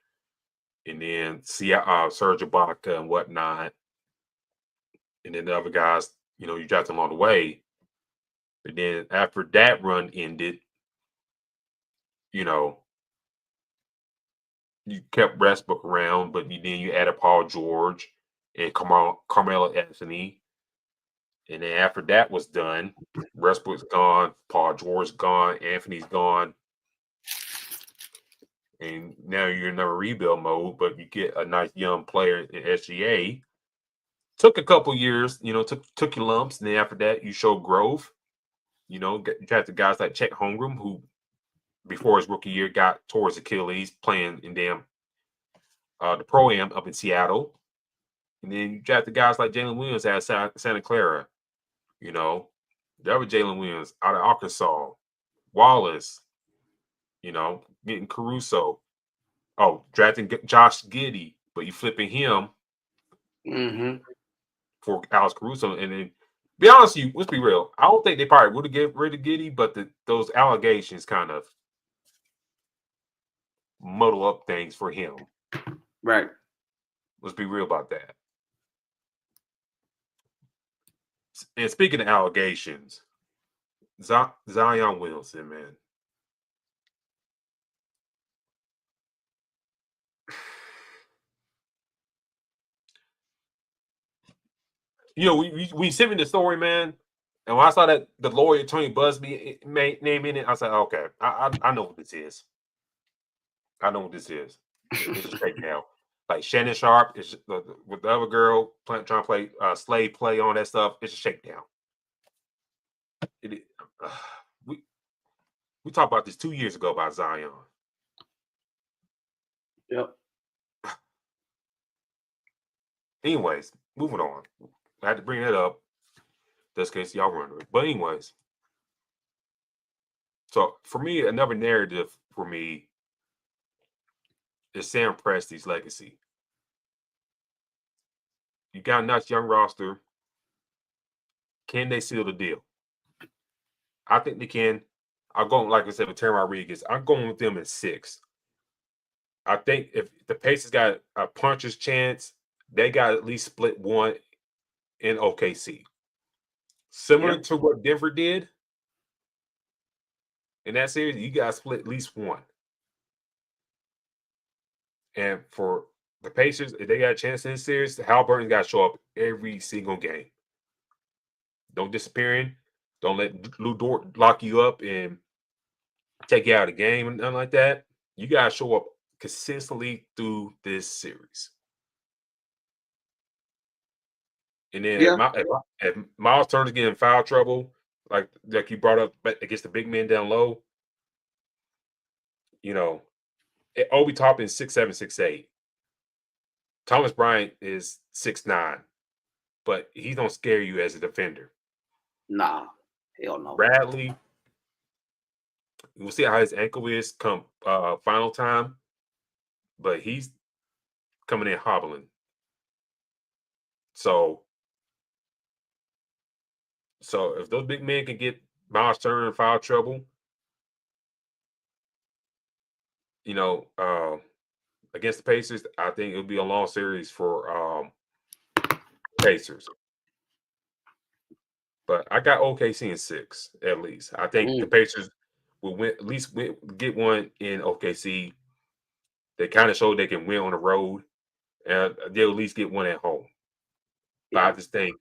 and then Serge Ibaka and whatnot, and then the other guys, you know, you drafted along the way. But then after that run ended, you know, you kept Westbrook around, but then you added Paul George and Carmelo Anthony. And then after that was done, Westbrook's gone, Paul George's gone, Anthony's gone. And now you're in a rebuild mode, but you get a nice young player in SGA. Took a couple years, you know, took your lumps. And then after that, you showed growth. You know, you drafted guys like Chet Holmgren, who before his rookie year got towards Achilles playing in the Pro-Am up in Seattle. And then you drafted guys like Jalen Williams out of Santa Clara. You know, there was Jalen Williams out of Arkansas. Wallace, you know, getting Caruso. Oh, drafting Josh Giddey, but you flipping him for Alex Caruso. And then, be honest with you, let's be real. I don't think they probably would have get rid of Giddey, but those allegations kind of muddle up things for him. Right. Let's be real about that. And speaking of allegations, Zion Williamson, man. You know, we sent me the story, man. And when I saw that the lawyer Tony Busby name in it, I said, okay, I know what this is. I know what this is. It's a shakedown. Like Shannon Sharp is with the other girl trying to play slave play on that stuff. It's a shakedown. We talked about this 2 years ago about Zion. Yep. Anyways, moving on. I had to bring that up just in case y'all wondering. But anyways, so for me, another narrative for me is Sam Presti's legacy. You got a nice young roster. Can they seal the deal? I think they can. I'll go, like I said, with Terry Rodriguez. I'm going with them in 6. I think if the Pacers got a puncher's chance, they got at least split one in OKC. Similar to what Denver did in that series, you got to split at least one. And for the Pacers, if they got a chance in this series, Halliburton's got to show up every single game. Don't disappear in. Don't let Lou Dort lock you up and take you out of the game and nothing like that. You got to show up consistently through this series. And then if Miles Turner's getting in foul trouble, like you brought up against the big men down low, Obi Toppin is 6'7", 6'8". Thomas Bryant is 6'9", but he don't scare you as a defender. Nah, hell no. Bradley, we'll see how his ankle is come final time, but he's coming in hobbling. So if those big men can get Miles Turner in foul trouble, against the Pacers, I think it'll be a long series for Pacers. But I got OKC in 6 at least. I think the Pacers will win, at least get one in OKC. They kind of showed they can win on the road, and they'll at least get one at home. But I just think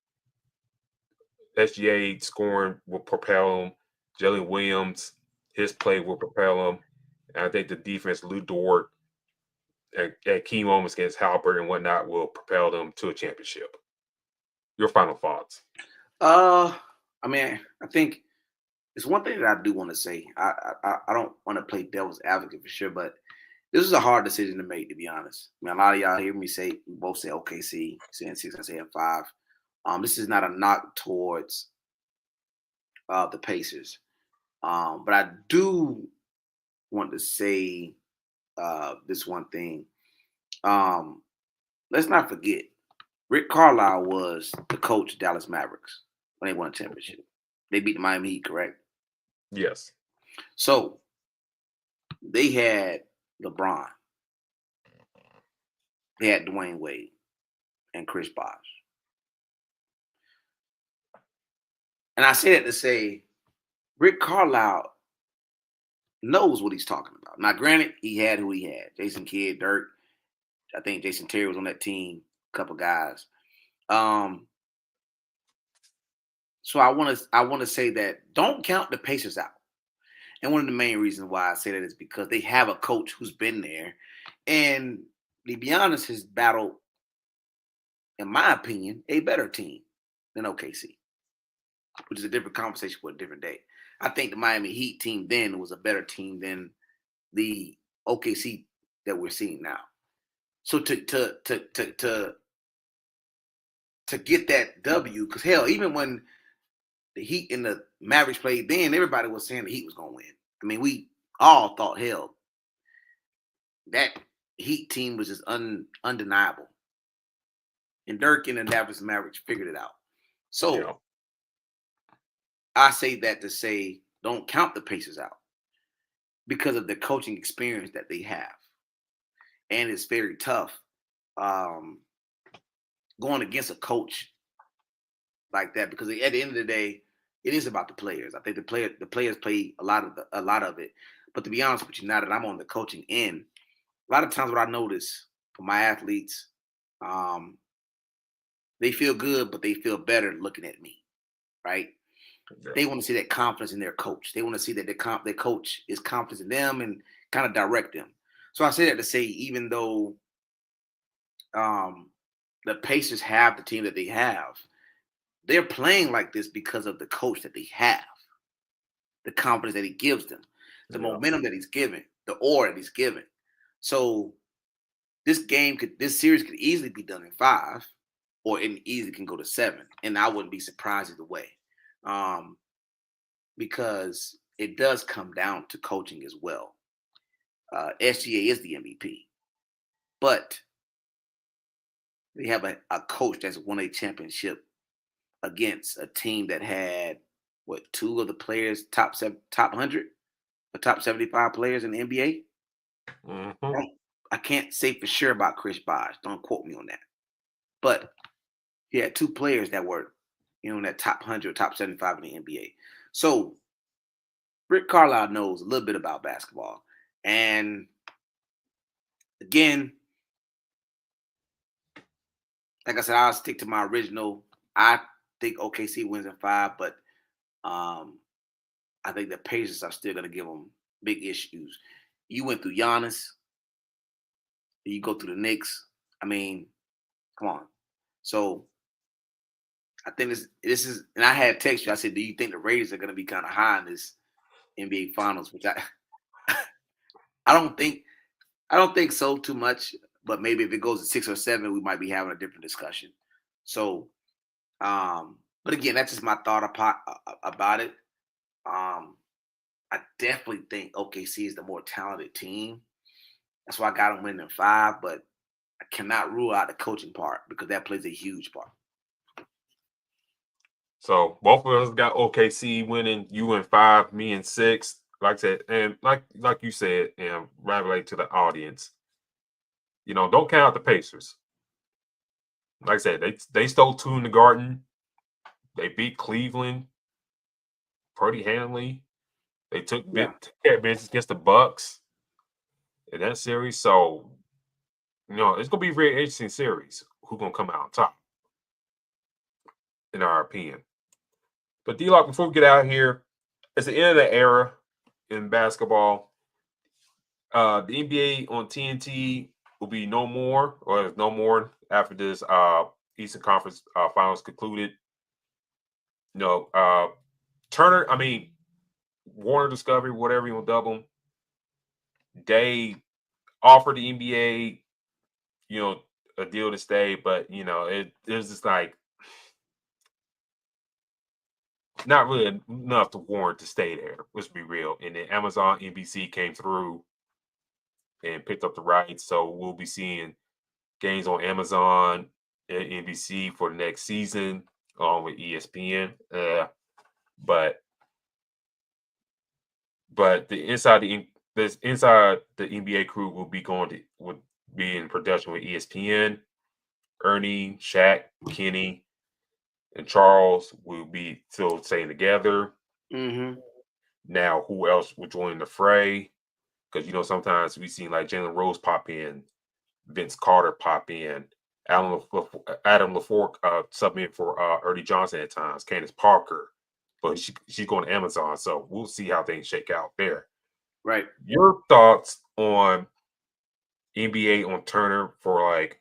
SGA scoring will propel them. Jalen Williams, his play will propel them. And I think the defense, Lou Dort, at key moments against Halbert and whatnot, will propel them to a championship. Your final thoughts? I mean, I think it's one thing that I do want to say. I don't want to play devil's advocate for sure, but this is a hard decision to make, to be honest. I mean, a lot of y'all hear me say, both say OKC, saying 6, and saying 5. This is not a knock towards the Pacers. But I do want to say this one thing. Let's not forget, Rick Carlisle was the coach of Dallas Mavericks when they won a championship. They beat the Miami Heat, correct? Yes. So they had LeBron. They had Dwayne Wade and Chris Bosh. And I say that to say Rick Carlisle knows what he's talking about. Now, granted, he had who he had. Jason Kidd, Dirk. I think Jason Terry was on that team. A couple guys. So I want to say that don't count the Pacers out. And one of the main reasons why I say that is because they have a coach who's been there. And to be honest, has battled, in my opinion, a better team than OKC, which is a different conversation for a different day. I think the Miami Heat team then was a better team than the OKC that we're seeing now. So to get that W, because hell, even when the Heat and the Mavericks played then, everybody was saying the Heat was going to win. I mean, we all thought, hell, that Heat team was just undeniable. And Dirk and the Davidson Mavericks figured it out. So Yeah. I say that to say don't count the Pacers out because of the coaching experience that they have. And it's very tough going against a coach like that, because at the end of the day, it is about the players. I think the players play a lot of it. But to be honest with you, now that I'm on the coaching end, a lot of times what I notice for my athletes, they feel good, but they feel better looking at me, right? Yeah. They want to see that confidence in their coach. They want to see that their coach is confident in them and kind of direct them. So I say that to say, even though the Pacers have the team that they have, they're playing like this because of the coach that they have, the confidence that he gives them, the momentum that he's given, the aura that he's given. So this series could easily be done in 5, or it easily can go to 7, and I wouldn't be surprised either way, because it does come down to coaching as well. SGA is the MVP, but they have a coach that's won a championship against a team that had 2 of the players top 100 or top 75 players in the NBA. Mm-hmm. I can't say for sure about Chris Bosh. Don't quote me on that. But he had 2 players that were, in that top 100, top 75 in the NBA. So Rick Carlisle knows a little bit about basketball. And again, like I said, I'll stick to my original. I think OKC wins in 5, but I think the Pacers are still going to give them big issues. You went through Giannis. You go through the Knicks. I mean, come on. So I think this is, and I had text you. I said, do you think the Raiders are going to be kind of high in this NBA Finals? Which I don't think so too much, but maybe if it goes to 6 or 7, we might be having a different discussion. So, but again, that's just my thought about it. I definitely think OKC is the more talented team. That's why I got them winning 5, but I cannot rule out the coaching part because that plays a huge part. So both of us got OKC winning. You in 5, me in 6. Like I said, and like you said, and relate to the audience. Don't count out the Pacers. Like I said, they stole 2 in the Garden. They beat Cleveland pretty handily. They took care of business against the Bucks in that series. So, it's gonna be a very interesting series. Who's gonna come out on top, in our opinion. But D-Lock, before we get out here, it's the end of the era in basketball. The NBA on TNT will be no more, or no more after this Eastern Conference Finals concluded. Turner, Warner Discovery, whatever you want to dub them, they offered the NBA, a deal to stay, but it was just like not really enough to warrant to stay there. Let's be real. And then Amazon, NBC came through and picked up the rights, so we'll be seeing games on Amazon and NBC for the next season, along with ESPN. But the inside the NBA crew will be in production with ESPN. Ernie, Shaq, Kenny, and Charles will be still staying together. Mm-hmm. Now, who else will join the fray? Because sometimes we see like Jalen Rose pop in, Vince Carter pop in, Adam LaFleur sub in for Ernie Johnson at times, Candace Parker, but she's going to Amazon, so we'll see how things shake out there. Right. Your thoughts on NBA on Turner for like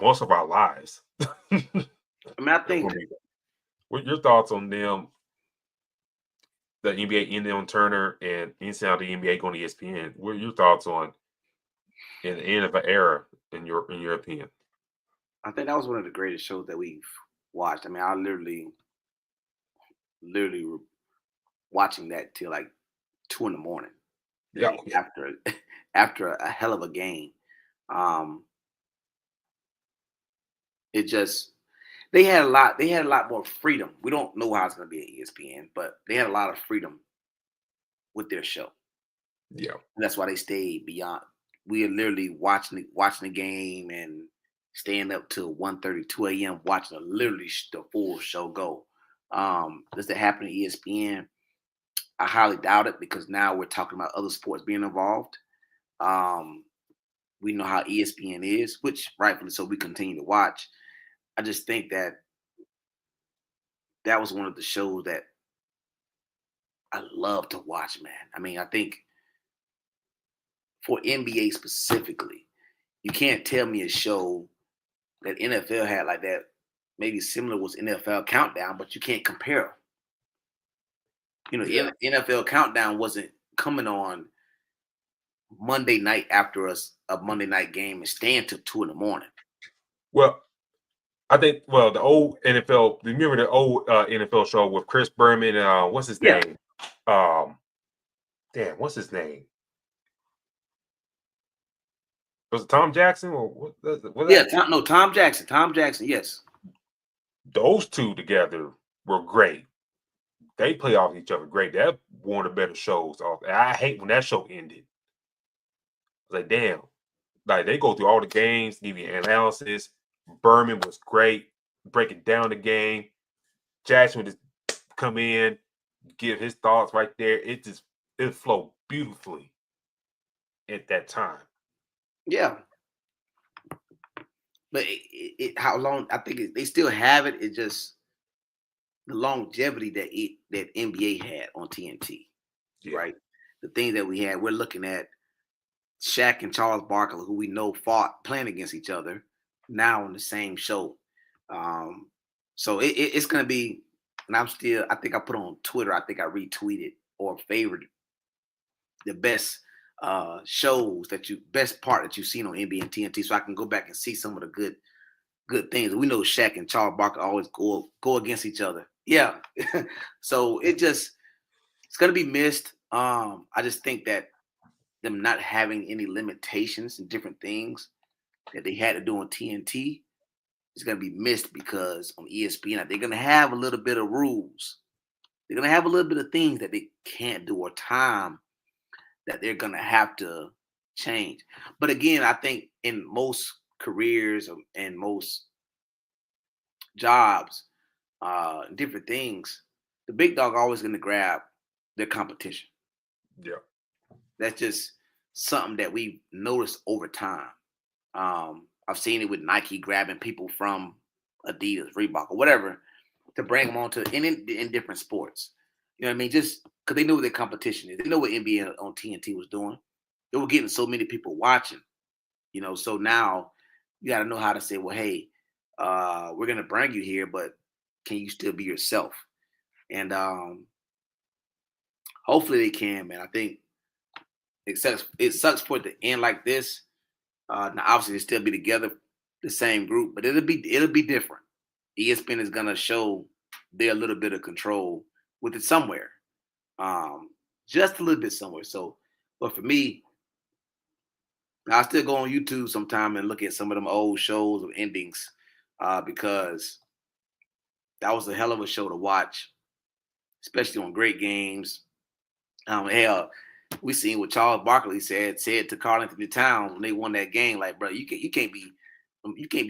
most of our lives? I think. What your thoughts on them? The NBA ending on Turner and inside the NBA going to ESPN. What are your thoughts on in the end of an era in your opinion? I think that was one of the greatest shows that we've watched. I literally watching that till like 2 a.m. Yeah. After a hell of a game. It just they had a lot more freedom. We don't know how it's going to be at ESPN, but they had a lot of freedom with their show. Yeah, and that's why they stayed beyond. We are literally watching the game and staying up till 1:30, 2 a.m. watching literally the full show go. Does that happen at ESPN? I highly doubt it because now we're talking about other sports being involved. We know how ESPN is, which rightfully so we continue to watch. I just think that was one of the shows that I love to watch, man. I think for NBA specifically, you can't tell me a show that NFL had like that. Maybe similar was NFL Countdown, but you can't compare them. NFL Countdown wasn't coming on Monday night after a Monday night game and staying till 2 a.m. Well, I think the old NFL. Remember the old NFL show with Chris Berman? What's his name? What's his name? Was it Tom Jackson or what? Tom Jackson. Tom Jackson. Yes. Those two together were great. They play off each other great. That one of the better shows. I hate when that show ended. Like, damn. Like, they go through all the games, give you analysis. Berman was great, breaking down the game. Jackson would just come in, give his thoughts right there. It flowed beautifully at that time. Yeah. But how long? I think they still have it. It's just the longevity that NBA had on TNT, right? The things that we had. We're looking at Shaq and Charles Barkley, who we know fought playing against each other, now on the same show. So it's going to be, and I think I put on Twitter, I think I retweeted or favored the best shows best part that you've seen on NBA and TNT, so I can go back and see some of the good things. We know Shaq and Charles Barkley always go against each other. Yeah. So it's gonna be missed. I just think that them not having any limitations and different things that they had to do on TNT is gonna be missed, because on ESPN they're gonna have a little bit of rules. They're gonna have a little bit of things that they can't do, or time that they're gonna have to change. But again, I think in most careers and most jobs, different things, the big dog always gonna grab their competition. Yeah. That's just something that we've noticed over time. I've seen it with Nike grabbing people from Adidas, Reebok, or whatever, to bring them onto in different sports. You know what I mean? Just because they know what their competition is. They know what NBA on TNT was doing. They were getting so many people watching. You know, so now you got to know how to say, well, hey, we're gonna bring you here, but can you still be yourself? And hopefully they can, man. I think it sucks for it to end like this. Now, obviously, they still be together, the same group, but it'll be different. ESPN is gonna show their little bit of control with it somewhere, just a little bit somewhere. So, but for me, I still go on YouTube sometime and look at some of them old shows of endings, because that was a hell of a show to watch, especially on great games. Hell, we seen what Charles Barkley said to Karl Anthony Towns when they won that game. Like, bro, you can't be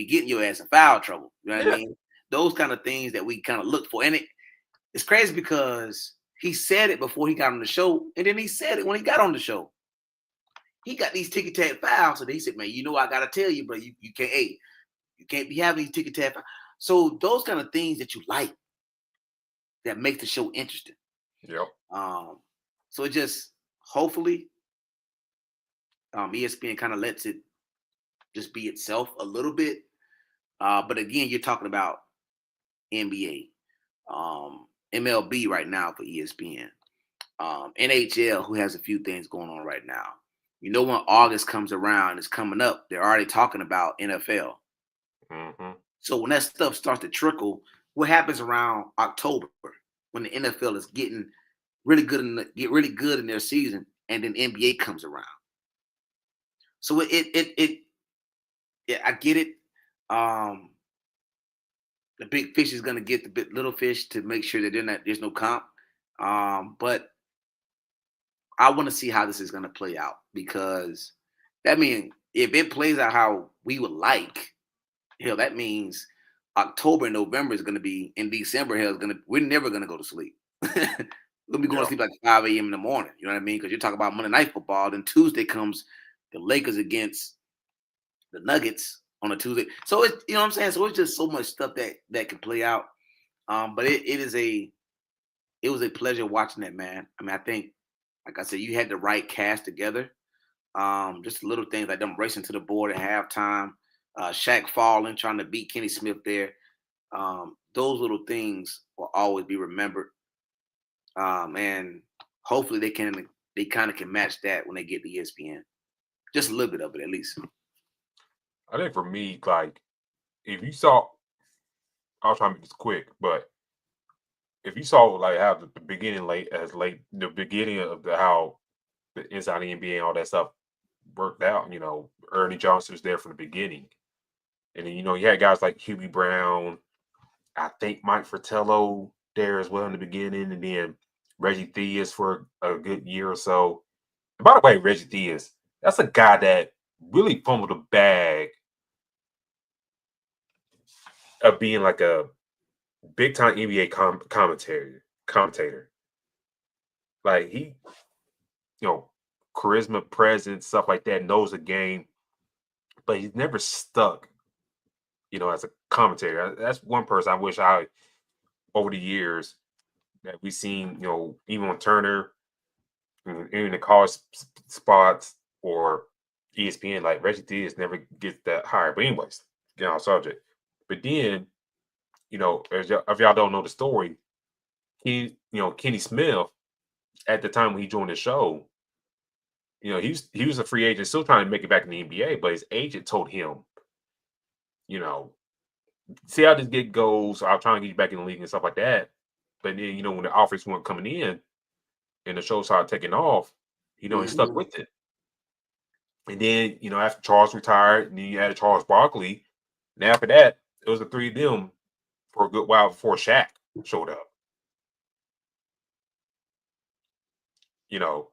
getting your ass in foul trouble. You know what I mean? Those kind of things that we kind of look for. And it's crazy because he said it before he got on the show, and then he said it when he got on the show. He got these ticky tack fouls, so he said, "Man, you know I gotta tell you, bro, you can't, hey, you can't be having these ticky tack fouls." So those kind of things that you like, that make the show interesting. Yep. So it just hopefully ESPN kind of lets it just be itself a little bit. But again, you're talking about NBA, MLB right now for ESPN, NHL, who has a few things going on right now. You know, when August comes around, it's coming up, they're already talking about NFL. Mm-hmm. So when that stuff starts to trickle, what happens around October when the NFL is getting really good in their season, and then NBA comes around? So I get it. The big fish is gonna get the little fish to make sure that there's no comp. But I want to see how this is gonna play out, because that means if it plays out how we would like, hell, that means October and November is gonna be, in December, we're never gonna go to sleep. We'll be going to sleep like 5 a.m. in the morning. You know what I mean? Because you're talking about Monday Night Football. Then Tuesday comes the Lakers against the Nuggets on a Tuesday. So it's, you know what I'm saying? So it's just so much stuff that can play out. But it was a pleasure watching that, man. I mean, I think, like I said, you had the right cast together. Just little things like them racing to the board at halftime, Shaq falling, trying to beat Kenny Smith there. Those little things will always be remembered. And hopefully they kind of can match that when they get to ESPN. Just a little bit of it, at least. I think for me, like, if you saw, I'll try to make this quick, but if you saw like how the beginning the beginning of how the inside the NBA and all that stuff worked out, you know, Ernie Johnson was there from the beginning. And then, you know, you had guys like Hubie Brown, I think Mike Fratello there as well in the beginning, and then Reggie Theus for a good year or so. And by the way, Reggie Theus, that's a guy that really fumbled the bag of being like a big time NBA commentator. Like, he, you know, charisma, presence, stuff like that, knows the game, but he's never stuck, you know, as a commentator. That's one person I wish over the years that we've seen, you know, even on Turner, in the college spots or ESPN, like Reggie Theus never gets that higher. But anyways, get on subject. But then, you know, if y'all don't know the story, Kenny Smith, at the time when he joined the show, You know, he was a free agent, still trying to make it back in the NBA, but his agent told him, you know, see how this gig goes. I'll try and get you back in the league and stuff like that. But then, you know, when the offers weren't coming in and the show started taking off, you know, he stuck with it. And then, you know, after Charles retired, and then you added Charles Barkley. And after that, it was the three of them for a good while before Shaq showed up. You know,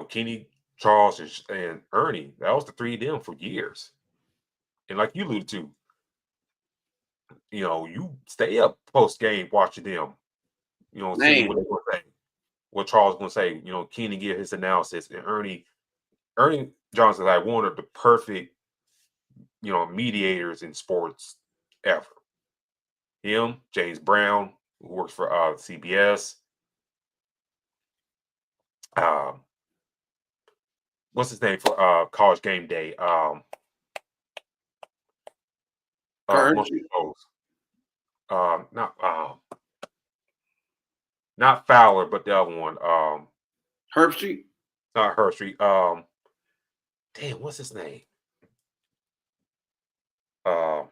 Kenny, Charles, and Ernie. That was the three of them for years. And like you alluded to, you know, you stay up post game watching them. You know, seeing what they're going to say, what Charles going to say. You know, Kenny give his analysis, and Ernie Johnson like one of the perfect, you know, mediators in sports ever. Him, James Brown, who works for CBS. What's his name for College Game Day? Not Fowler, but the other one. Herb Street. Not Herb Street. Damn, what's his name? I'm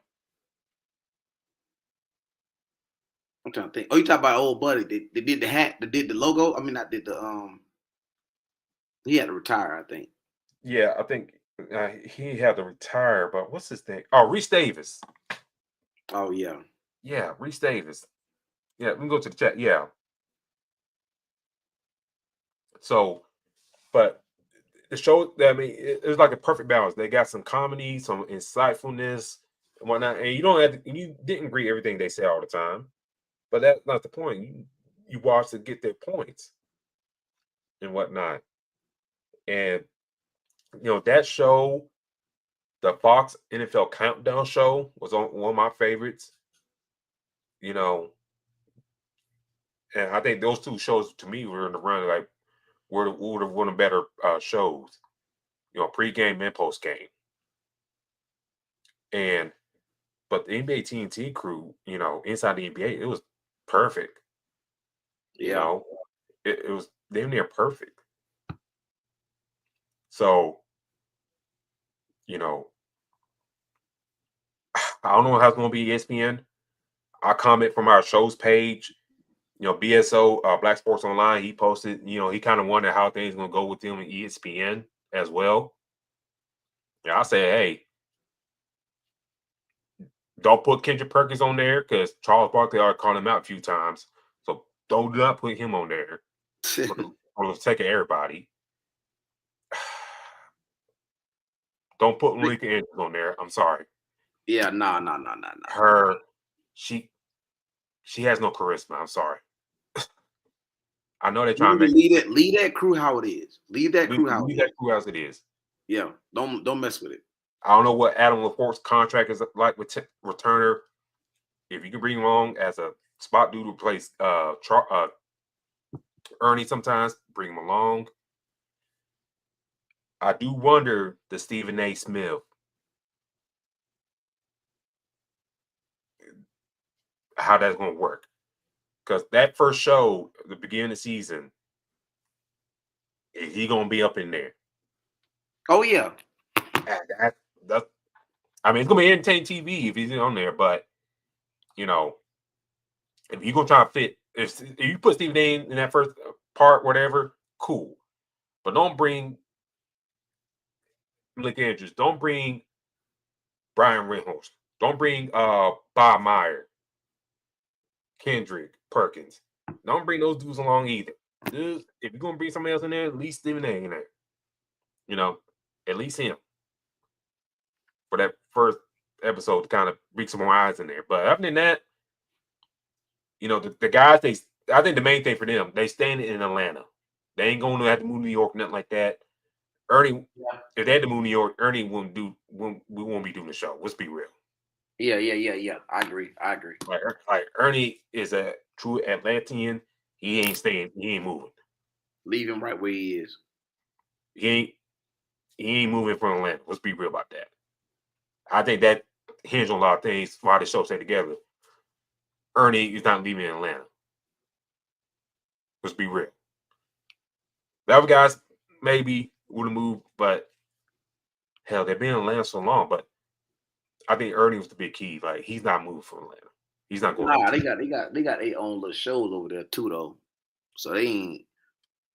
trying to think. Oh, you talking about old buddy? They did the hat. They did the logo. I mean, I did the He had to retire, I think. Yeah, I think he had to retire. But what's his name? Oh, Reese Davis. Oh yeah. Yeah, Reese Davis. Yeah, we can go to the chat. Yeah. So, but the show, I mean, it was like a perfect balance. They got some comedy, some insightfulness, and whatnot. And you don't have to, you didn't agree everything they say all the time, but that's not the point. You watch to get their points and whatnot. And you know that show, the Fox NFL Countdown show, was one of my favorites. You know, and I think those two shows to me were in the run like were one of the better shows. You know, pre-game and post-game. But the NBA TNT crew, you know, inside the NBA, it was perfect. Yeah. You know, it was damn near perfect. So, you know, I don't know how it's going to be ESPN. I comment from our show's page. You know, BSO, Black Sports Online, he posted, you know, he kind of wondered how things going to go with them in ESPN as well. Yeah, I say, hey, don't put Kendrick Perkins on there because Charles Barkley already called him out a few times. So do not put him on there for the sake of everybody. Don't put Malika Andrews on there. I'm sorry. Yeah, no. She has no charisma. I'm sorry. I know they're You trying to leave that crew how it is. Leave that crew as it is. Yeah, don't mess with it. I don't know what Adam LaForte's contract is like with returner. If you can bring him along as a spot dude to replace Ernie, sometimes bring him along. I do wonder the Stephen A. Smith. How that's going to work. Because that first show, the beginning of the season, he going to be up in there. Oh, yeah. I mean, it's going to be entertaining TV if he's on there, but, you know, if you're going to try to fit, if you put Stephen A. in that first part, whatever, cool. But don't bring Blake Andrews. Don't bring Brian Reynolds. Don't bring Bob Meyer, Kendrick Perkins. Don't bring those dudes along either. If you're going to bring somebody else in there, at least Stephen A. in there. You know, at least him. For that first episode to kind of bring some more eyes in there. But other than that, you know, the guys, I think the main thing for them, they staying in Atlanta. They ain't going to have to move to New York, nothing like that. Ernie, if they had to move to New York, Ernie we won't be doing the show. Let's be real. Yeah. I agree. Like Ernie is a true Atlantean. He ain't moving. Leave him right where he is. He ain't moving from Atlanta. Let's be real about that. I think that hinges on a lot of things while the show stay together. Ernie is not leaving Atlanta. Let's be real. The other guys maybe would have moved, but hell, they've been in Atlanta so long. But I think Ernie was the big key. Like, he's not moving from Atlanta. He's not going. Nah, they got their own little shows over there too, though. So they ain't,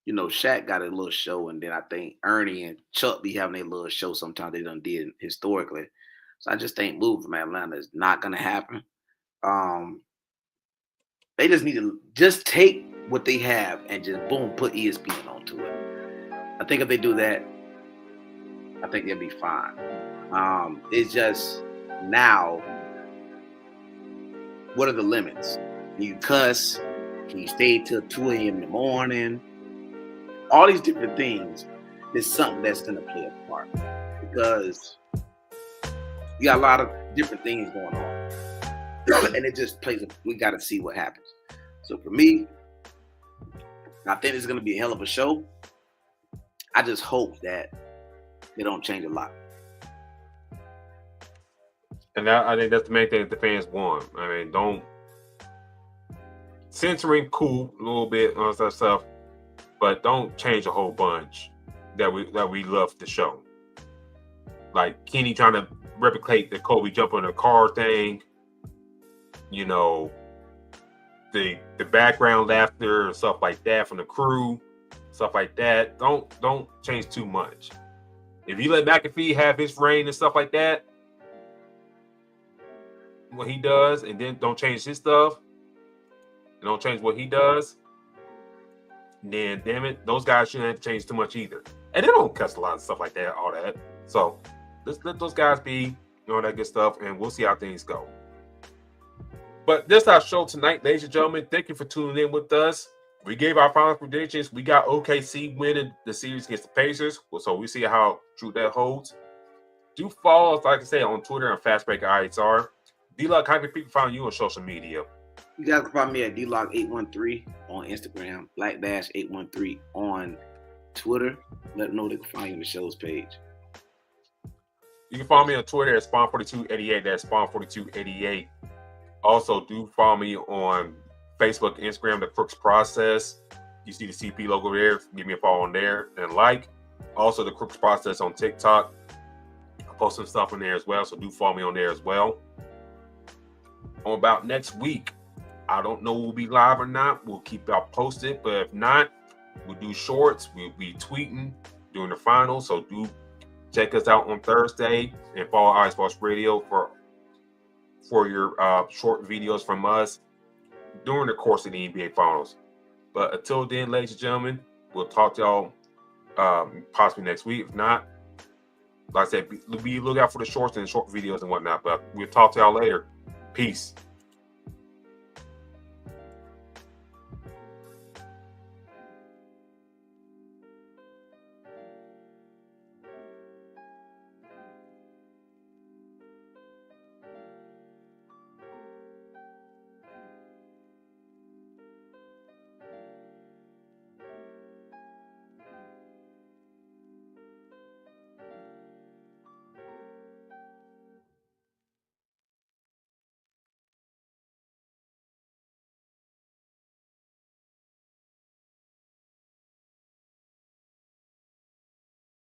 you know, Shaq got a little show, and then I think Ernie and Chuck be having a little show. Sometimes they done did historically. So I just think moving from Atlanta is not gonna happen. They just need to just take what they have and just boom, put ESPN onto it. I think if they do that, I think they'll be fine. It's just now, what are the limits? Can you cuss? Can you stay till 2 a.m. in the morning? All these different things is something that's going to play a part because you got a lot of different things going on. And it just plays, we got to see what happens. So for me, I think it's going to be a hell of a show. I just hope that they don't change a lot. And I think that's the main thing that the fans want. I mean, don't censoring cool a little bit on that stuff, but don't change a whole bunch that we love the show. Like Kenny trying to replicate the Kobe jump on the car thing, you know, the background laughter and stuff like that from the crew, stuff like that. Don't change too much. If you let McAfee have his reign and stuff like that, what he does, and then don't change his stuff, and don't change what he does, then damn it, those guys shouldn't have to change too much either. And they don't cuss a lot of stuff like that, all that. So let's let those guys be, you know, that good stuff, and we'll see how things go. But this is our show tonight, ladies and gentlemen. Thank you for tuning in with us. We gave our final predictions. We got OKC winning the series against the Pacers. So we see how true that holds. Do follow us, like I said, on Twitter and Fastbreak IHR. D-Locke, how can people find you on social media? You guys can find me at DLocke813 on Instagram, Black-813 on Twitter. Let them know they can find you on the show's page. You can follow me on Twitter at Spawn4288. That's Spawn4288. Also, do follow me on Facebook, Instagram, The Crooks Process. You see the CP logo there. Give me a follow on there and like. Also, The Crooks Process on TikTok. I post some stuff on there as well, so do follow me on there as well. On about next week, I don't know if we'll be live or not. We'll keep y'all posted, but if not, we'll do shorts. We'll be tweeting during the finals, so do check us out on Thursday and follow iSports Radio for your short videos from us during the course of the NBA Finals. But until then, ladies and gentlemen, we'll talk to y'all possibly next week. If not, like I said, be look out for the shorts and short videos and whatnot. But we'll talk to y'all later. Peace.